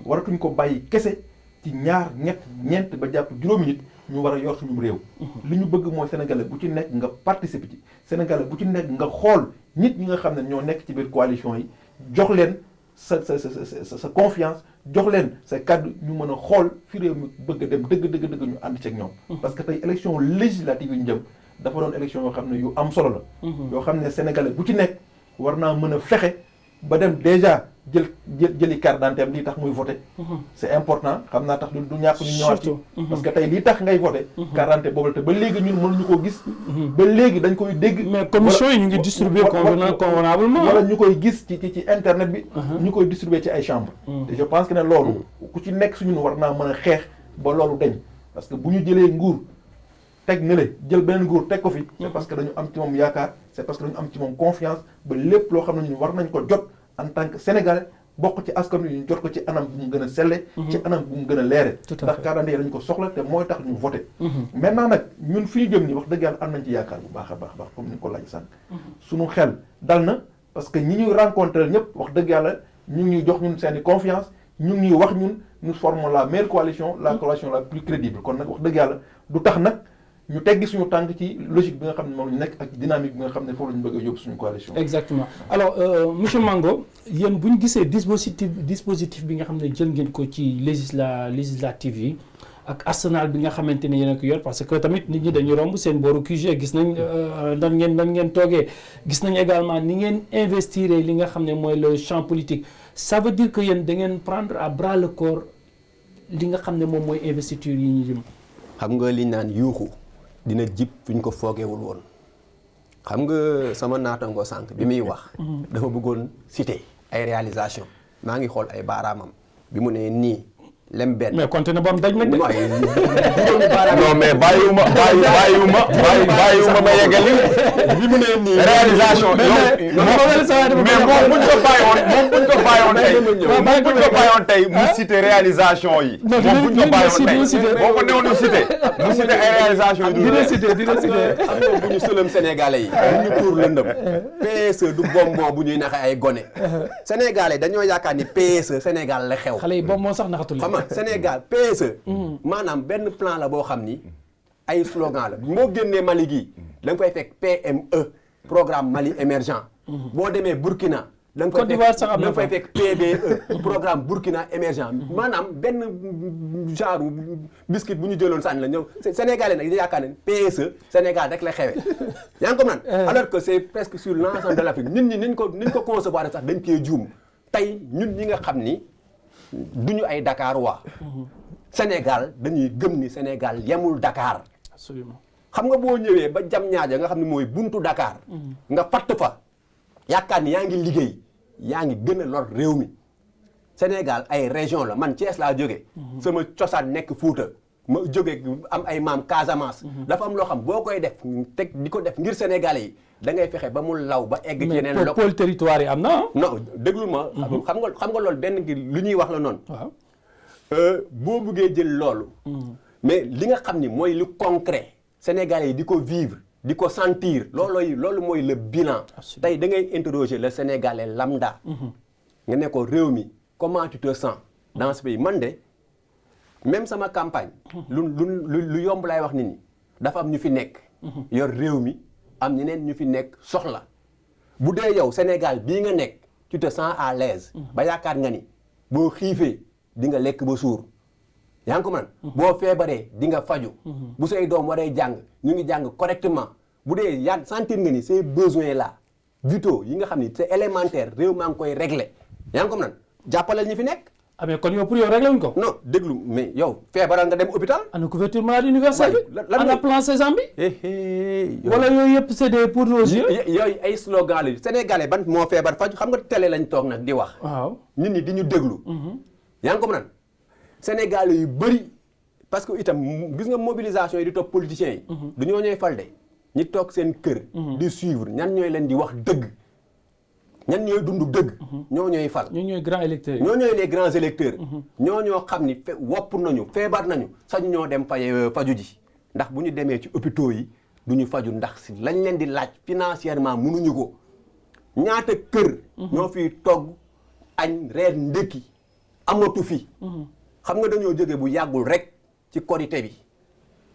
waratuñ ko bàyyi kese ci ñaar ñeent ba jàpp juróomi nit ñu war a yor suñu réew. li ñu bëgg mooy Sénégalais bu ci nekk nga participer ci Sénégalais bu ci nekk nga xool nit ñi nga xam ne ñoo nekk ci biir coalition yi jox leen sa confiance jox leen sa kàddu ñu mën a xool fi réew mi bëgg a dem dëgg ñu ànd ceeg ñoom. parce que tey élection législative yi ñu jëm dafa doon élection yoo xam ne yu am solo la. yoo xam ne Sénégalais bu ci nekk war naa mën a fexe ba dem déjà jëli carte d'identité lii tax muy voté. c'est important xam naa tax du ñàkk ñu ñëwaat ci. parce que tey lii tax ngay voté. carte d'identité boobu la te ba léegi ñun mënuñu koo gis. ba léegi dañ koy dégg. mais commission yi ñu ngi distribuer convenablement. wala ñu koy gis ci internet bi. ñu koy distribuer ci ay chambres. te je pense que ne loolu ku ci nekk suñu war naa mën a xeex ba loolu dañ parce que bu ñu jëlee nguur teg na le jël beneen nguur teg ko fi. c'est parce que dañu am ci moom yaakaar c'est parce que dañu am ci moom confiance ba lépp loo xam ne ñun war nañ ko jot en tant que Sénégalais bokk ci askan wi ñu jot ko ci anam bu mu gën a selle. ci anam bu mu gën a leere. ndax carte d'identité dañu ko soxla te mooy tax ñu voté. maintenant nag ñun fi ñu jëm nii wax dëgg yàlla am nañ ci yaakaar bu baax a baax comme ni ko laaj sànq. suñu xel dal na parce que ñi ñuy rencontré ñëpp wax dëgg yàlla ñu ngi ñuy jox ñun seen i confiance ñu ngi ñuy wax ñun nous formons la meilleure coalition la coalition la plus crédible kon nag wax dëgg yàlla du tax nag ñu teggi suñu tànk ci logique bi nga xam ne moom la ñu nekk ak dynamique bi nga xam ne foofu la ñu bëgg a yóbbu suñu coalition. exactement alors monsieur Mango yéen bu ñu gisee dispositif bi nga xam ne jël ngeen ko ci législative yi ak arsenal bi nga xamante ne yéen a ko yor parce que tamit nit ñi dañuy romb seen booru QG gis nañ nan ngeen toogee gis nañ également ni ngeen investir li nga xam ne mooy le champ politique ça veut dire que yéen da ngeen prendre à bras le corps li nga xam ne moom mooy investiture yi ñu jëm. xam nga li naan yuuxu dina jib fu ñu ko foogeewul woon xam nga sama naataango sànq bi muy wax. dafa bëggoon citer ay réalisation maa ngi xool ay baaraamam bi mu ne nii lem benn. mais compté na ba mu daj nag de. non mais bàyyiwuma ma yeggali bi mu ne nii réalisation mais moom buñ ko bàyyoon tey mu cité réalisation yi moom buñ ko bàyyoon tey boo ko newoon cité mu cité ay réalisation yi dina cité xam nga bu ñu sëlëm sénégalais yi bu ñu tuur lëndëm PSE du bonbon bu ñuy naxe ay gone sénégalais dañoo yaakaar ni PSE Sénégal la xew xale yi bonbon sax naxatul Sénégal PSE maanaam benn plan la boo xam ni ay slogan la moo génnee Mali gii da nga fay fekk PME programme Mali émergent boo demee Burkina da nga fay fekk PBE programme Burkina émergent maanaam benn genre biscuit bu ñu jëloon sànni la ñëw Sénégalais nag yaakaar ne PSE Sénégal rek la xewe yaa ngi ko naan alors que c'est presque sur l'ensemble de l'Afrique nit ñi niñ ko concevoir sax dañ cee juum tey ñun ñi nga xam ni duñu ay Dakar waa Sénégal dañuy gëm ni Sénégal yemul Dakar. Absolument. xam nga boo ñëwee ba jam ñaaja nga xam ne mooy buntu Dakar. nga fatt fa yaakaar ni yaa ngi liggéey yaa ngi gën a lor réew mi Sénégal ay région la man Thiès laa jóge sama cosaan nekk Fuuta ma jóge am ay maam Casamance. dafa am loo xam boo koy def teg di ko def ngir Sénégalais yi da ngay fexe ba mu law ba egg ci yeneen mais pôle territoire yi am na non déglu ma xam nga loolu benn gi lu ñuy wax la noonu waaw boo buggee jël loolu mais li nga xam ni mooy lu concret Sénégalais yi di ko vivre di ko sentir loolu mooy le bilan tey da ngay interroger le Sénégalais lambda nga ne ko réew mi comment tu te sens dans ce pays man de même sama campagne lu yomb laay wax nit ñi dafa am ñu fi nekk yor réew mi am ñeneen ñu fi nekk soxla bu dee yow Sénégal bii nga nekk tu te sens à l'aise ba yaakaar nga ni boo xiifee di nga lekk ba suur yaa ngi ko man boo feebaree di nga faju bu say doom waree jàng ñu ngi jàng correctement bu dee yaa sentir nga ni ces besoins là vitaux yi nga xam ni c'est élémentaire réew maa ngi koy régler yaa ngi ko man jàppalal ñi fi nekk ah mais kon yow pour yow réglé wuñ ko. non déglu mais yow feebaral nga dem hôpital. ana couverture maladie universelle bi. ana plan Sésame bi. wala yooyu yëpp c'est des poudres aux yeux. yooyu ay slogan la Sénégalais ban moo feebar faju xam nga télé lañ toog nag di wax. waaw nit ñi di ñu déglu. yaa ngi ko mën Sénégalais yu bëri parce que itam gis nga mobilisation yi di topp politiciens yi. du ñoo ñooy fal de ñi toog seen kër. di suivre ñan ñooy leen di wax dëgg. ñan ñooy dund dëgg. ñoo ñooy fal. ñoo ñooy grands électeurs yi. ñoo ñooy les grands électeurs. ñoo xam ni wopp nañu feebar nañu sañu ñoo dem faju ji ndax bu ñu demee ci hôpitaux yi du ñu faju ndax si lañ leen di laaj financièrement mënuñu ko ñaata kër. ñoo fiy togg añ reer ndékki amatu fi. xam nga dañoo jóge bu yàggul rek ci korité bi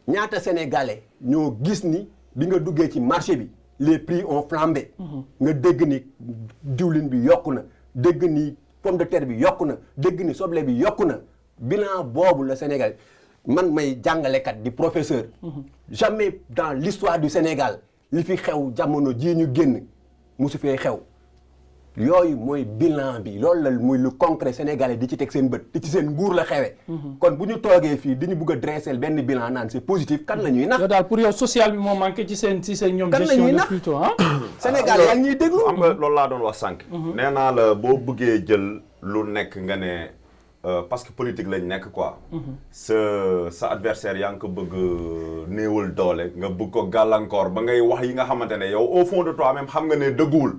ñaata sénégalais ñoo gis ni bi nga duggee ci marché bi. les prix ont flambé. nga dégg ni diwlin bi yokku na dégg ni pomme de terre bi yokku na dégg ni soble bi yokku na bilan boobu la Sénégal man may jàngalekat di professeur. jamais dans l'histoire du Sénégal li fi xew jamono jii ñu génn musu fee xew yooyu mooy bilan bi loolu la muy lu concret sénégalais di ci teg seen bët te ci seen nguur la xewee. kon bu ñu toogee fii di ñu bugg a dresser benn bilan naan c'est positif kan la ñuy nax. yow daal pour yow social bi moo manqué ci seen ñoom. kan la gestion ñuy de nax plutôt ah. Sénégal yaa ngi ñuy déglu. xam nga loolu laa doon wax sànq. nee naa la boo bëggee jël lu nekk nga ne parce que politique lañ nekk quoi. sa adversaire yaa ngi ko bëgg néewal doole nga bëgg ko gàllankoor ba ngay wax yi nga xamante ne yow au fond de toi même xam nga ne dëgguwul.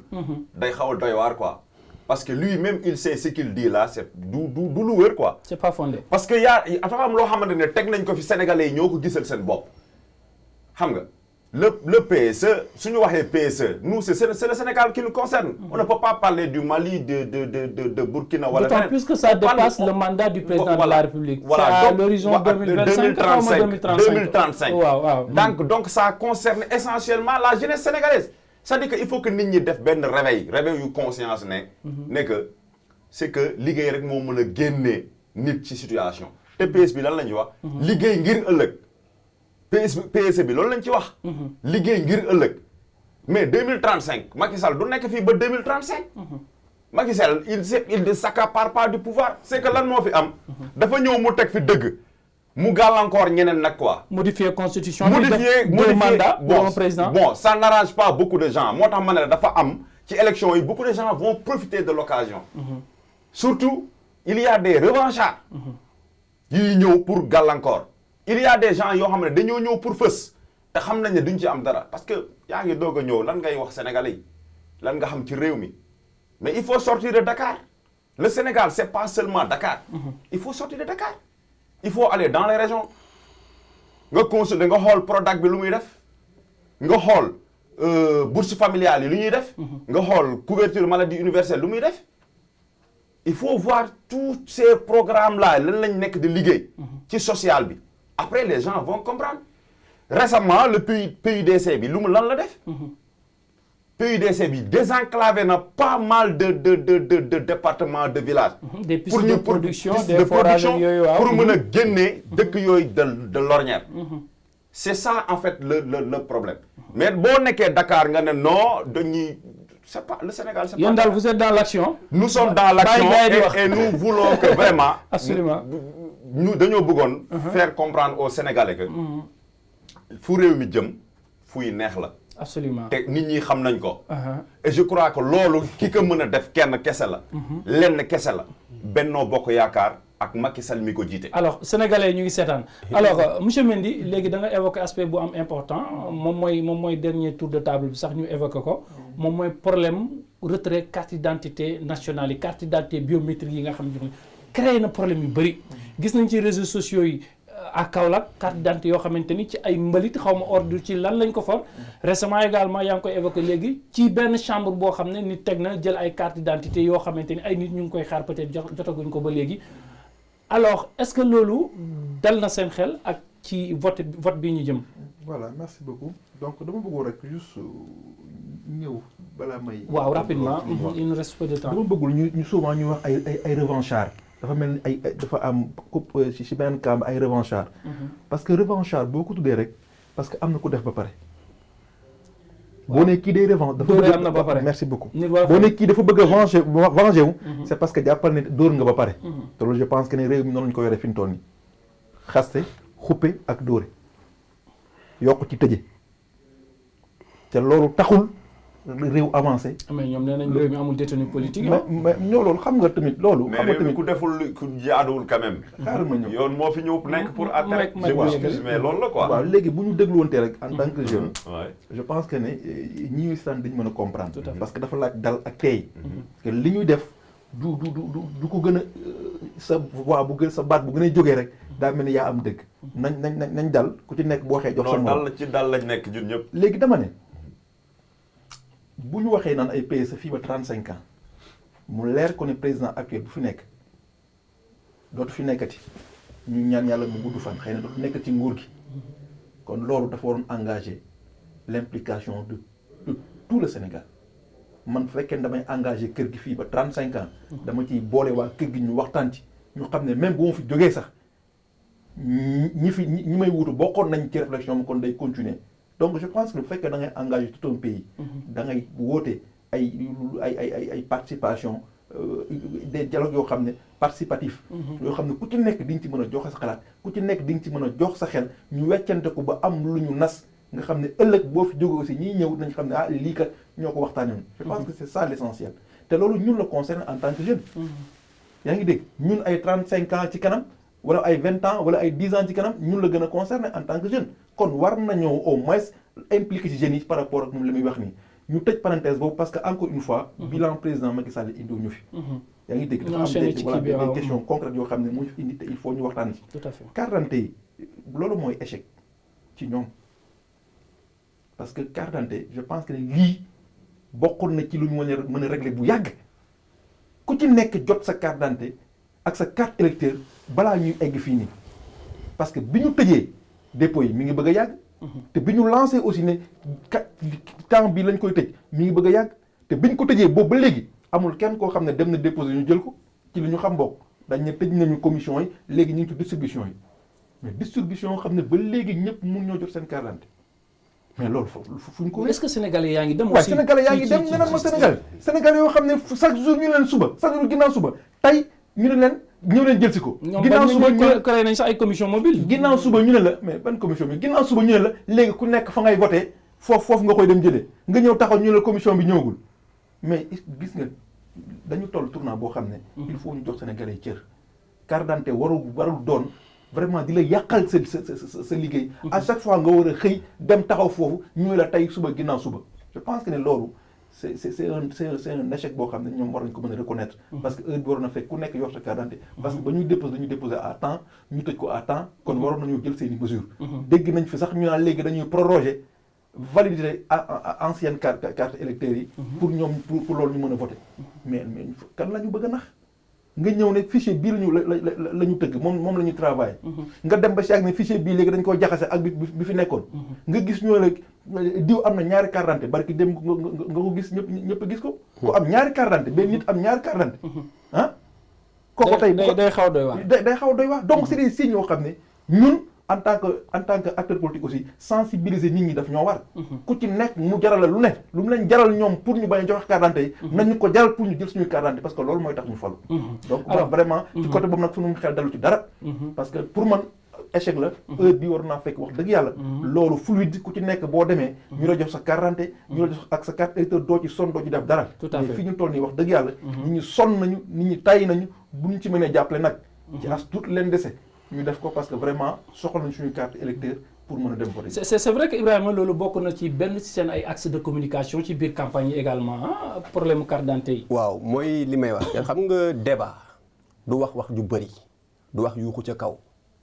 day xaw a doy waar quoi. parce que lui-même il sait ce qu'il dit là c'est du lu wér quoi. c'est pas fondé. parce que dafa am loo xamante ne teg nañ ko fi sénégalais yi ñoo ko gisal seen bopp xam nga le PSE su ñu waxee PSE nous c'est le Sénégal qui nous concerne. On ne peut pas parler du Mali de Burkina wala. D'autant plus que ça dépasse le mandat du président de la République. Voilà c'est à l'horizon 2035 waaw. donc ça concerne essentiellement la jeunesse sénégalaise. c'est-à-dire que il faut que nit ñi def benn réveil yu conscience ne que c'est que liggéey rek moo mën a génnee nit ci situation te PS bi lan la ñuy wax. liggéey ngir ëllëg. PSE bi loolu lañ ci wax. liggéey ngir ëllëg mais 2035 Macky Sall du nekk fii ba 2035. Macky Sall il ne s'accapare pas du pouvoir c'est que lan moo fi am. dafa ñëw mu teg fi dëgg. mu gàllankoor ñeneen nag quoi. modifier constitution bi def deux mandats pour un président. bon ça n'arrange pas beaucoup de gens moo tax ma ne la dafa am ci élection yi beaucoup de gens vont profiter de l'occasion. surtout il y a des revanchards. yuy ñëw pour gàllankoor. il y a des gens yoo xam ne dañoo ñëw pour fës te xam nañ ne duñ ci am dara parce que yaa ngi doog a ñëw lan ngay wax sénégalais yi lan nga xam ci réew mi mais il faut sortir de Dakar le Sénégal c'est pas seulement Dakar. il faut sortir de Dakar. il faut aller dans les régions nga consulter nga xool Prodac bi lu muy def nga xool bourse familiale yi lu ñuy def. nga xool couverture maladie universelle lu muy def. il faut voir tous ces programmes là lan lañ nekk di liggéey. ci social bi. après les gens vont comprendre récemment le PUDC bi lu mu lan la def. PUDC bi désenclavé na pas mal de départements de villages. des pistes de production des forages yooyu waaw pour mën a génne dëkk yooyu de l'ornière. c'est ça en fait le problème. mais boo nekkee Dakar nga ne non dañuy c'est pas le Sénégal c'est pas. yéen daal vous êtes dans l'action. nous sommes dans l'action et nous voulons que vraiment. absolument ñu dañoo bëggoon. faire comprendre aux Sénégalais que. fu réew mi jëm fuy neex la. absolument te nit ñi xam nañ ko. et je crois que loolu ki ko mën a def kenn kese la. lenn kese la. Benno Bokk Yaakaar ak Macky Sall mi ko jiite. alors sénégalais ñu ngi seetaan alors monsieur Mendy léegi da nga évoqué aspect bu am important moom mooy dernier tour de table bi sax ñu évoqué ko moom mooy problème retrait carte d'identité nationale yi carte d'identité biométrique yi nga xam ne créé na problème yu bëri gis nañ ci réseaux sociaux yi. à Kaolack carte d'identité yoo xamante ni ci ay mbalit xaw ma ordre ci lan lañ ko for récemment également yaa ngi koy évoqué léegi ci benn chambre boo xam ne nit teg na jël ay carte d'identité yoo xamante ni ay nit ñu ngi koy xaar peut-être jotaguñ ko ba léegi alors est-ce que loolu dal na seen xel ak ci vote bi ñu jëm. voilà merci beaucoup donc dama bëggoon rek juste ñëw balaa may. waaw rapidement il nous reste peu de temps. dama bëggul ñu souvent ñu wax ay revanchards. dafa mel ni ay dafa am coupe ci benn camp ay revanchard. parce que revanchard boo ko tuddee rek parce que am na ku def ba pare. boo ne kii day revanche dafa Dóoree am na ba pare. merci beaucoup Nit war a boo ne kii dafa bëgg a venger wu c'est parce que jàppal ne dóor nga ba pare te loolu je pense que ne réew mi noonu lañu ko yore fi mu toll nii xaste xuppe ak dóore yokk ci tëje te loolu taxul réew avancé. mais ñoom nee nañ réew mi amul détenu politique. mais ñoo loolu xam nga tamit loolu. mais xam nga réew mi tamit ku deful ku jaaduwul quand même. xaaral ma ñëw yoon moo fi ñëw nekk pour attaquer. je m'excuse mais loolu la quoi. waaw léegi bu ñu dégluwante rek en tant que jeune. Ouais. je pense que ne ñi ñuy sant dañu mën a comprendre. Tout à fait. parce que dafa laaj dal ak tey. parce que li ñuy def du ko gën a sa voix bu gën sa baat bu gën a jógee rek daa mel ni yaa am dëgg. nañ dal ku ci nekk boo waxee jox sa non morom. dal ci dal lañ nekk ñun ñëpp. léegi dama ne bu ñu waxee naan ay PSE fii ba 35 ans mu leer ko ne président actuel bu fi nekk dootu fi nekkati ñu ñaan yàlla mu gudd fan xëy na dootu nekkati ci nguur gi kon loolu dafa waroon engager l'implication de tout le Sénégal man fekkee damay engager kër gi fii ba 35 ans dama ciy boole waa kër gi ñu waxtaan ci ñu xam ne même bu ma fi jógee sax ñi may wutu bokkoon nañ ci réflexion kon day continuer. donc je pense que bu fekkee da ngay engager tout un pays da ngay woote ay participation des dialogues yoo xam ne participatif yoo xam ne ku ci nekk di nga ci mën a joxe sa xalaat ku ci nekk di nga ci mën a jox sa xel ñu weccante ko ba am lu ñu nas nga xam ne ëllëg boo fi jóge aussi ñiy ñëw nañ xam ne ah lii kat ñoo ko waxtaanee je pense que c'est ça l'essentiel te loolu ñun la concerne en tant que jeune yaa ngi dégg ñun ay 35 ans ci kanam wala ay 20 ans wala ay 10 ans ci kanam ñun la gën a concerné en tant que jeune kon war nañoo au moins impliqué ci jeunes yi par rapport ak moom li muy wax nii ñu tëj parenthèse boobu parce que encore une fois bilan président Macky Sall indiw ñu fi yaa ngi dégg dafa am des questions concrètes yoo xam ne mu fi indi te il faut ñu waxtaan ci tout à fait carte d'identité yi loolu mooy échec ci ñoom parce que carte d'identité je pense que ne lii bokkoon na ci lu ñu mën a régler bu yàgg ku ci nekk jot sa carte d'identité ak sa carte électeur balaa ñuy egg fii nii parce que bi ñu tëjee dépôt yi mi ngi bëgg a yàgg te bi ñu lancé aussi ne temps bi lañ koy tëj mi ngi bëgg a yàgg te bi ñu ko tëjee boobu ba léegi amul kenn koo xam ne dem na déposé ñu jël ko ci li ñu xam bokk dañ ne tëj nañu commission yi léegi ñu ngi ci distribution yi mais distribution yoo xam ne ba léegi ñëpp mun ñoo jot seen carte d'identité mais loolu fu ñu ko. est-ce que sénégalais yaa ngi dem. waaw sénégalais yaa ngi dem ñu ne ma sénégalais yoo xam ne chaque jour ñu leen suba chaque jour ginnaaw suba tey ñu ne leen ñëw leen jël si ko. ginnaaw suba ñu créé nañ sax ay commission mobile. ginnaaw suba ñu ne la mais ban commission bi ginnaaw suba ñu ne la léegi ku nekk fa ngay voté foofu nga koy dem jëlee nga ñëw taxaw ñu ne la commission bi ñëwagul mais gis nga dañu toll tournant boo xam ne. il faut ñu jox sénégalais yi cër. carte d'identité warul doon vraiment di la yàqal sa liggéey. à chaque fois nga war a xëy dem taxaw foofu ñu ne la tey suba ginnaaw suba je pense que ne loolu. c'est un échec boo xam ne ñoom war nañu ko mën a reconnaître parce que heure bi waroon na fekk ku nekk yor sa carte d'identité parce que ba ñuy déposer dañuy déposer à temps ñu tëj ko à temps kon waroon nañu jël seeni mesures dégg nañ fi sax ñu naan léegi dañuy proroger valider ancienne carte électeurs yi pour ñoom pour loolu ñu mën a voter mais kan la ñu bëgg a nax nga ñëw ne fichier bii la ñu tëgg moom la ñuy travailler nga dem ba si ak ne fichier bii léegi dañ koo jaxase ak bi fi nekkoon nga gis ñoo la diw am na ñaari carte d'identité barki dem nga ko gis ñëpp gis ko ku am ñaari carte d'identité benn nit am ñaari carte d'identité ah kooku tey day xaw doy waar day xaw doy waar donc c'est des signes yoo xam ne ñun en tant que acteur politique aussi sensibiliser nit ñi daf ñoo war ku ci nekk mu jaral la lu mu leen jaral ñoom pour ñu bañ a joxe carte d'identité yi nañu ko jaral pour ñu jël suñuy carte d'identité parce que loolu mooy tax ñu falu donc alors vraiment ci côté boobu nag suñu xel dalu ci dara parce que pour man échec la heure bi war naa fekk wax dëgg yàlla loolu fluide ku ci nekk boo demee ñu la jox sa carte d'identité ñu la jox ak sa carte électeur doo ci sonn doo ci def dara mais fi ñu toll nii wax dëgg yàlla nit ñi sonn nañu nit ñi tàyyi nañu bu ñu ci mënee jàppale nag ci as tuut leen dese ñu def ko parce que vraiment soxla nañu suñu carte électeur pour mën a dem voter. c'est vrai que Ibrahima loolu bokk na ci benn ci seen ay axes de communication ci biir campagne yi également problème carte d'identité yi. waaw mooy li may wax xam nga débat du wax ju bëri du wax yuuxu ca kaw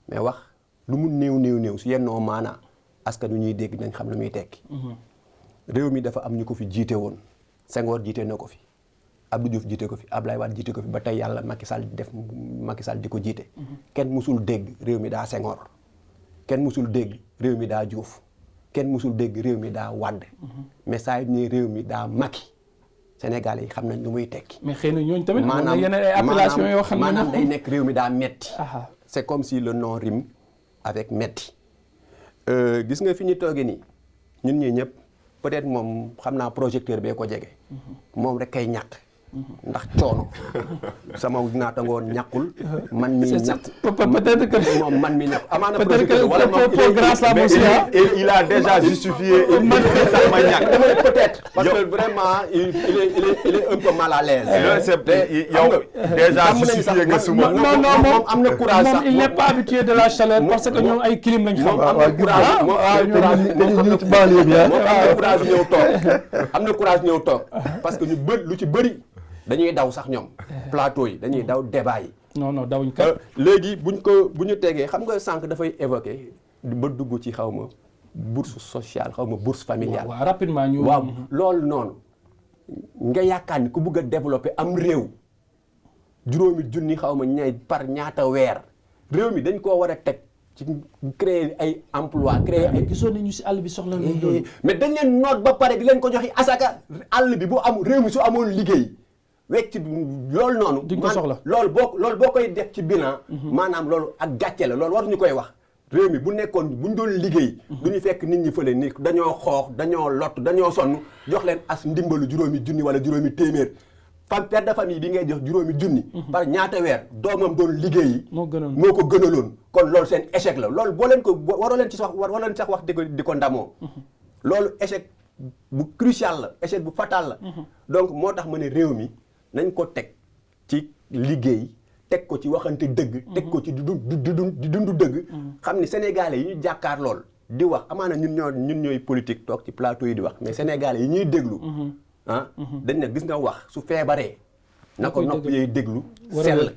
mais wax lu mu néew su yennoo maanaa askan wi ñuy dégg nañ xam lu muy tekki. réew mi dafa am ñu ko fi jiite woon Senghor jiite na ko fi. Abdou Diouf jiite ko fi Ablaye Wade jiite ko fi ba tey yàlla Macky Sall di ko jiite. kenn musul dégg réew mi daa Senghor kenn musul dégg réew mi daa Diouf kenn musul dégg réew mi daa Wade mais saa yu ne réew mi daa Macky Sénégal yi xam nañ lu muy tekki. mais xëy na ñooñu tamit. maanaam yeneen ay appellations yoo xam ne maanaam day nekk réew mi daa metti c'est comme si le nom rime avec metti gis nga fi ñu toogee nii ñun ñii ñëpp peut-être moom xam naa projecteur bee ko jege moom rek kay ñàkk ndax coono sama naatangoo ñàkkul man mi ñàkk peut-être que moom man mi ñàkk amaana peut-être projecteur wala moom que grâce la il a déjà justifié sama ñàkk peut-être parce que vraiment il est un peu mal à l'aise yow déjà justifié nga suma moom am na courage sax il n'est pas habitué de la chaleur parce que ñoom ay clim lañ xam. am na courage ñëw toog parce que ñu lu ci bëri dañuy daw sax ñoom plateau yi dañuy daw débat yi. non dawuñ kat. léegi bu ñu tegee xam nga sànq dafay évoqué ba dugg ci xaw ma bourse sociale xaw ma bourse familiale. waaw rapidement ñu. waaw loolu noonu nga yaakaar ni ku bëgg a développer am réew juróomi junni xaw ma par ñaata weer réew mi dañ koo war a teg ci créer ay emploi créer ay. gisoon nañu si àll bi soxla nañu loolu. mais dañ leen noot ba pare di leen ko joxe asaka àll bi bu am réew mi su amoon liggéey. wecc loolu noonu. duñ ko soxla loolu boo koy def ci bilan. maanaam loolu ak gàcce la loolu waruñu koy wax. réew mi bu nekkoon bu ñu doon liggéey. du ñu fekk nit ñi fële ni dañoo xoox dañoo lott dañoo sonn jox leen as ndimbalu juróomi junni wala juróomi téeméer. père de famille bi ngay jox juróomi junni. par ñaata weer doomam doon liggéeyi. moo ko gënaloon. kon loolu seen échec la loolu boo leen ko waroo leen ci sax waroo leen sax wax di ko ndamoo. loolu échec bu crucial la échec bu fatal la. donc moo tax ma ne réew mi. nañ ko teg ci liggéey teg ko ci waxante dëgg teg ko ci di dund dëgg xam ni sénégalais yi ñu jàkkaar lool di wax amaana ñun ñooy politique toog ci plateau yi di wax mais sénégalais yi ñuy déglu dañ ne gis nga wax su feebaree na ko nopp yooyu déglu sell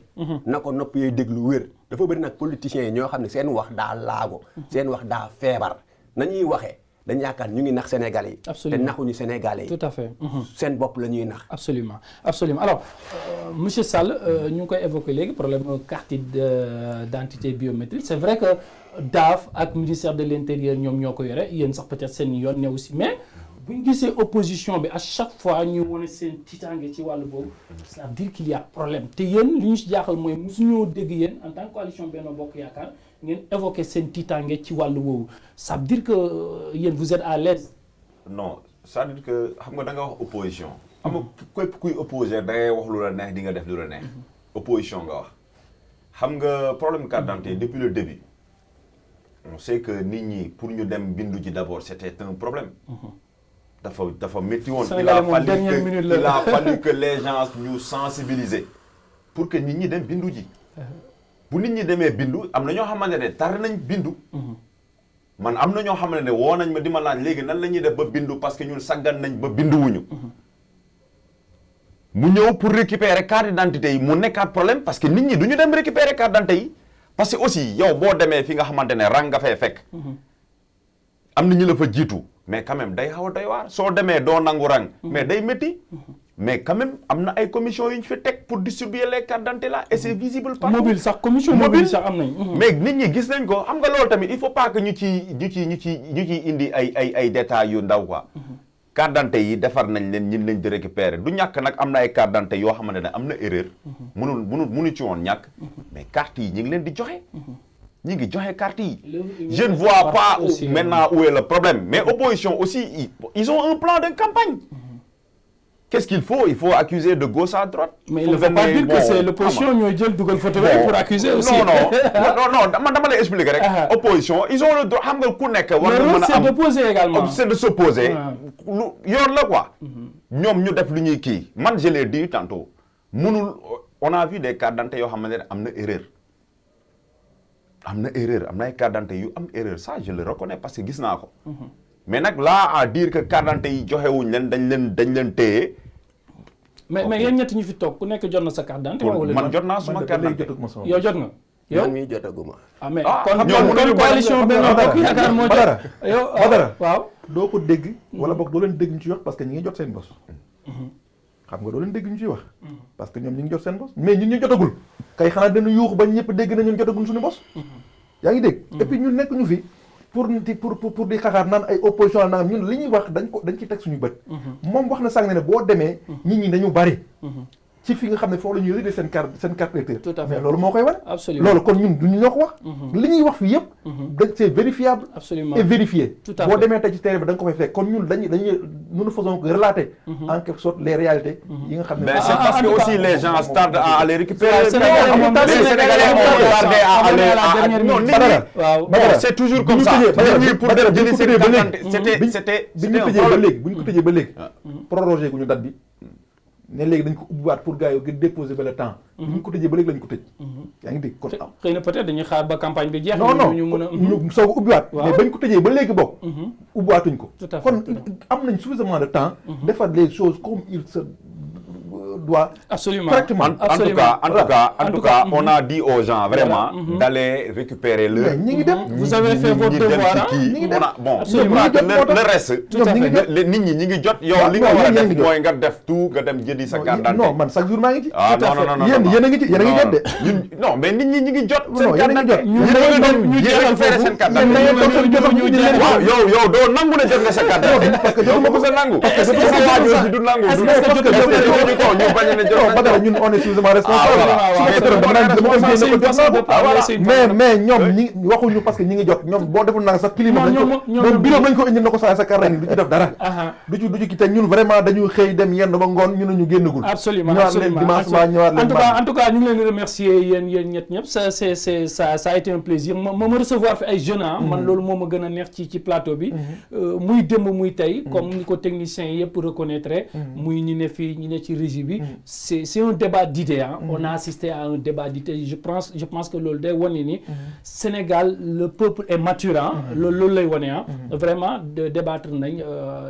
na ko nopp yooyu déglu wér dafa bëri nag politiciens yi ñoo xam ne seen wax daa laago seen wax daa feebar nañuy waxee dañ yaakaar ñu ngi nax Sénégalais yi. absolument te naxuñu Sénégalais yi. tout à fait. seen bopp la ñuy nax. absolument alors monsieur Sall ñu ngi koy évoqué léegi problème carte d'identité biométrique c'est vrai que DAF ak ministère de l'intérieur ñoom ñoo ko yore yéen sax peut-être seen yoon ne aussi mais bu ñu gisee opposition bi à chaque fois ñu wane seen tiitaange ci wàllu boobu ça veut dire qu'il y a problème te yéen li ñu si jaaxal mooy mosuñoo dégg yéen en tant que coalition Benno Bokk Yaakaar ngeen évoqué seen tiitaange ci wàllu woowu ça veut dire que yéen vous êtes à l'aise. non c'est-à-dire que xam nga da nga wax opposition. xam nga képp kuy opposé da ngay wax lu la neex di nga def lu la neex. opposition nga wax. xam nga problème carte d'identité depuis le début on sait que nit ñi pour ñu dem bindu ji d'abord c'était un problème. dafa métti woon. il a fallu que les gens ñu sensibiliser pour que nit ñi dem bindu ji. bu nit ñi demee bindu am na ñoo xamante ne tar nañ bindu. man am na ñoo xamante ne woo nañ ma di ma laaj léegi nan la ñuy def ba bindu parce que ñun saggan nañ ba binduwuñu. mu ñëw pour récupérer carte d'identité yi mu nekkaat problème parce que nit ñi du ñu dem récupérer carte d'identité yi parce que aussi yow boo demee fi nga xamante ne rang nga fay fekk. am na ñu la fa jiitu mais quand même day xaw a doy waar soo demee doo nangu rang. mais day métti. mais quand même am na ay commission yu ñu fi teg pour distribuer les cartes d'identité là et c'est visible partout. mobile sax commission mobile sax am nañ. mais nit ñi gis nañ ko xam nga loolu tamit il faut pas que ñu ci indi ay détails yu ndaw quoi. carte d'identité yi defar nañ leen ñin lañ di récupérer du ñàkk nag am na ay carte d'identité yoo xamante ne am na erreur. mënu ci woon ñàkk. mais carte yi ñu ngi leen di joxe. ñi ngi joxe carte yi. je ne vois pas maintenant où est le problème mais opposition aussi ils ont un plan de campagne. Qu'est-ce qu'il faut? Il faut accuser de gauche à droite. Mais il ne faut pas dire que c'est l'opposition ñooy jël dugal photo pour accuser aussi. non dama lay expliquer rek. opposition ils ont le droit xam nga ku nekk. war na mën a am c'est d'opposer également. c'est de s'opposer. lu yoon la quoi. ñoom ñu def lu ñuy kii man je l'ai dit tantôt mënul on a vu des cartes d'identité yoo xamante ne am na erreur. am na ay cartes d'identité yu am erreur ça je le reconnais parce que gis naa ko. mais nag là à dire que carte d'identité yi joxewuñ leen dañ leen téye. mais yéen ñett ñu fi toog ku nekk jot na sa carte d'identité wala man jot naa suma carte d'identité. yow jot nga. yow man mii jotaguma. ah mais kon coalition Benno Bokk Yaakaar moo jot. yow waaw. doo ko dégg. wala boog doo leen dégg ñu ci wax parce que ñi ngi jot seen bos. xam nga doo leen dégg ñu ciy wax. parce que ñoom ñi ngi jot seen bos mais ñun ñu jotagul. kay xanaa dañu yuuxu ba ñëpp dégg na ñun jotagul suñu bos. yaa ngi dégg. et puis ñun nekk ñu fi. pour di xaxaar naan ay opposition la naan ñun li ñuy wax dañ ci teg suñu bët. moom wax na sànq ne boo demee. nit ñi dañu bari. ci fi nga xam ne foofu la ñuy réglé seen carte électeur. Tout à fait. mais loolu moo koy wane. Absolument. loolu kon ñun duñu ñoo ko wax. li ñuy wax fii yëpp. c'est vérifiable. Absolument. et vérifié. Tout à boo fait. demee tey ci terrain bi da nga ko fay fekk kon ñun nous ne faisons que relater. en quelque sorte les réalités. yi nga xam ne Mais c'est parce que aussi les gens tardent à aller récupérer. Ouais, Sénégalais moom Les Sénégalais ont tardé à aller à non nit ñi waaw bon c'est toujours comme ça. Nit ñi pour dem jëli seen carte c'était bi ñu tëjee ba léegi bu ñu ko tëjee ba léegi. prorogé gu ñu date bi. ne léegi dañ ko ubbiwaat pour gars yi gën déposer ba le temps. bu ñu ko tëjee ba léegi lañ ko tëj. yaa ngi dégg kon am. xëy na peut-être dañuy xaar ba campagne bi jeex. non non ñu mën a ñu soog a ubbiwaat. Waaw. mais bañ ko tëjee ba léegi bokk. ubbiwaatuñ ko. Tout à fait, kon tout à fait. am nañ suffisamment de temps. defar les choses comme il se doit. Absolument. correctement. En tout cas, on a dit aux gens vraiment d'aller récupérer le. mais ñi ngi dem. Vous avez fait votre devoir, hein? Bon, je Absolument. crois que le reste. Tout à fait. nit ñi ñi ngi jot yow waaw li nga war a yéen a ngi def jot. mooy nga def tout nga dem jëndi sa carte d'identité. non man chaque jour maa ngi ci. Ah Tout à non fait. non non yéen yéen a ngi ci yéen a ngi jot de. ñun non mais nit ñi ñi ngi jot Non, seen yéen a carte ngi jot. d'identité. ñu yéen a jeexal récupéré foofu. seen carte Yéen da ngeen toog seen jotaguñu ñu leen waaw yow doo nangu ne jot nga sa carte d'identité. parce que jotuma ko sa nangu. Est-ce que sa waajur si du nangu. est-ce du que parce que jot nga jotee ko ñu bañ a ne jot non nañ Badara ko. ñun on est suffisamment Ah, responsable. voilà. mais dama naan dama Ça, génn c'est ko une jot façon naa de ko. parler, c'est une mais façon de- mais ñoom ñi waxuñu parce que ñi ngi jot ñoom boo deful naa sax climat Non, nañ ko ñoom- moom bureau lañ ko indi na ko sa carte du ci def dara. Aha. du ci te ñun vraiment dañuy xëy dem yenn ba ngoon ñu ne ñu génnagul. Absolument, ñëwaat absolument. leen dimanche ba ñëwaat leen En tout cas, ñu ngi leen di remercier yéen ñett ñëpp ça a été un plaisir ma recevoir fi ay jeunes man loolu moo ma gën a neex ci plateau bi. muy démb muy tey. comme ni ko techniciens yi yëpp reconnaître. muy ñi ne fii ñi ne ci régie bi. c'est un débat d'idées on a assisté à un débat d'idées je pense que loolu day wane ni. Sénégal le peuple est mature loolu lay wane vraiment de débattre nañ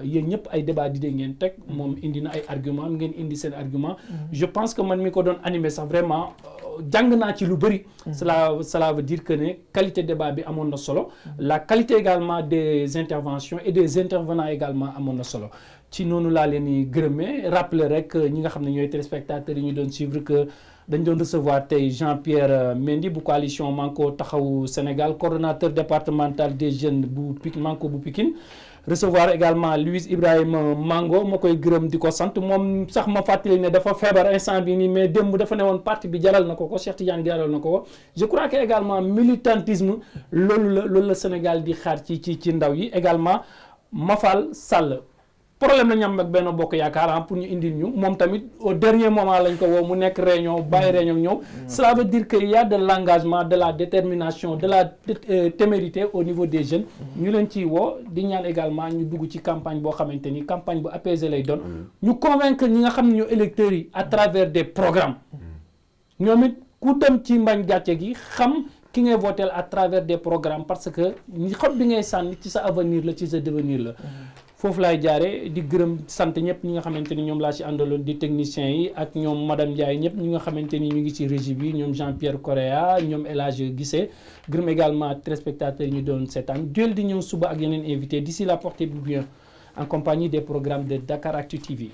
yéen ñëpp ay débat d'idées ngeen teg moom indi na ay argument ngeen indi seen argument je pense que man mi ko doon animé sax vraiment jàng naa ci lu bëri cela veut dire que ne qualité débat bi amoon na solo la qualité également des interventions et des intervenants également amoon na solo ci noonu laa leen di gërëmee rappeler rek ñi nga xam ne ñooy téléspectateurs yi ñu doon suivre que dañ doon recevoir tey Jean-Pierre Mendy bu coalition Manko Taxawu Sénégal coordonnateur départemental des jeunes bu Manko bu Pikine recevoir également Louis Ibrahima Mango ma koy gërëm di ko sant moom sax ma fàttali ne dafa feebar instant bi nii mais démb dafa ne woon parti bi jaral na ko Cheikh Tidiane jaral na ko je crois que également militantisme loolu la Sénégal di xaar ci ndaw yi également Mafal Sall problème la ñu am ak benn bokk yaakaar pour ñu indil ñu moom tamit au dernier moment lañ ko woo mu nekk réunion bàyyi réunion ñëw cela veut dire que il y a de l'engagement de la détermination de la témérité au niveau des jeunes ñu leen ciy woo di ñaan également ñu dugg ci campagne boo xamante ni campagne bu apaisée lay doon ñu convaincre ñi nga xam ne ñoo électeurs yi à travers des programmes ñoom it ku dem ci mbañ gàcce gi xam ki ngay voter à travers des programmes parce que xob bi ngay sànni ci sa avenir la ci sa devenir la foofu laay jaare di gërëm sant ñëpp ñi nga xamante ni ñoom laa ci àndaloon di techniciens yi ak ñoom madame Ndiaye ñëpp ñi nga xamante ni ñu ngi ci régie bi ñoom Jean-Pierre Correa ñoom El Hadj Guissé gërëm également téléspectateurs yi ñu doon seetaan duel di ñëw suba ak yeneen invité d'ici là portez-vous bien en compagnie des programmes de Dakaractu TV.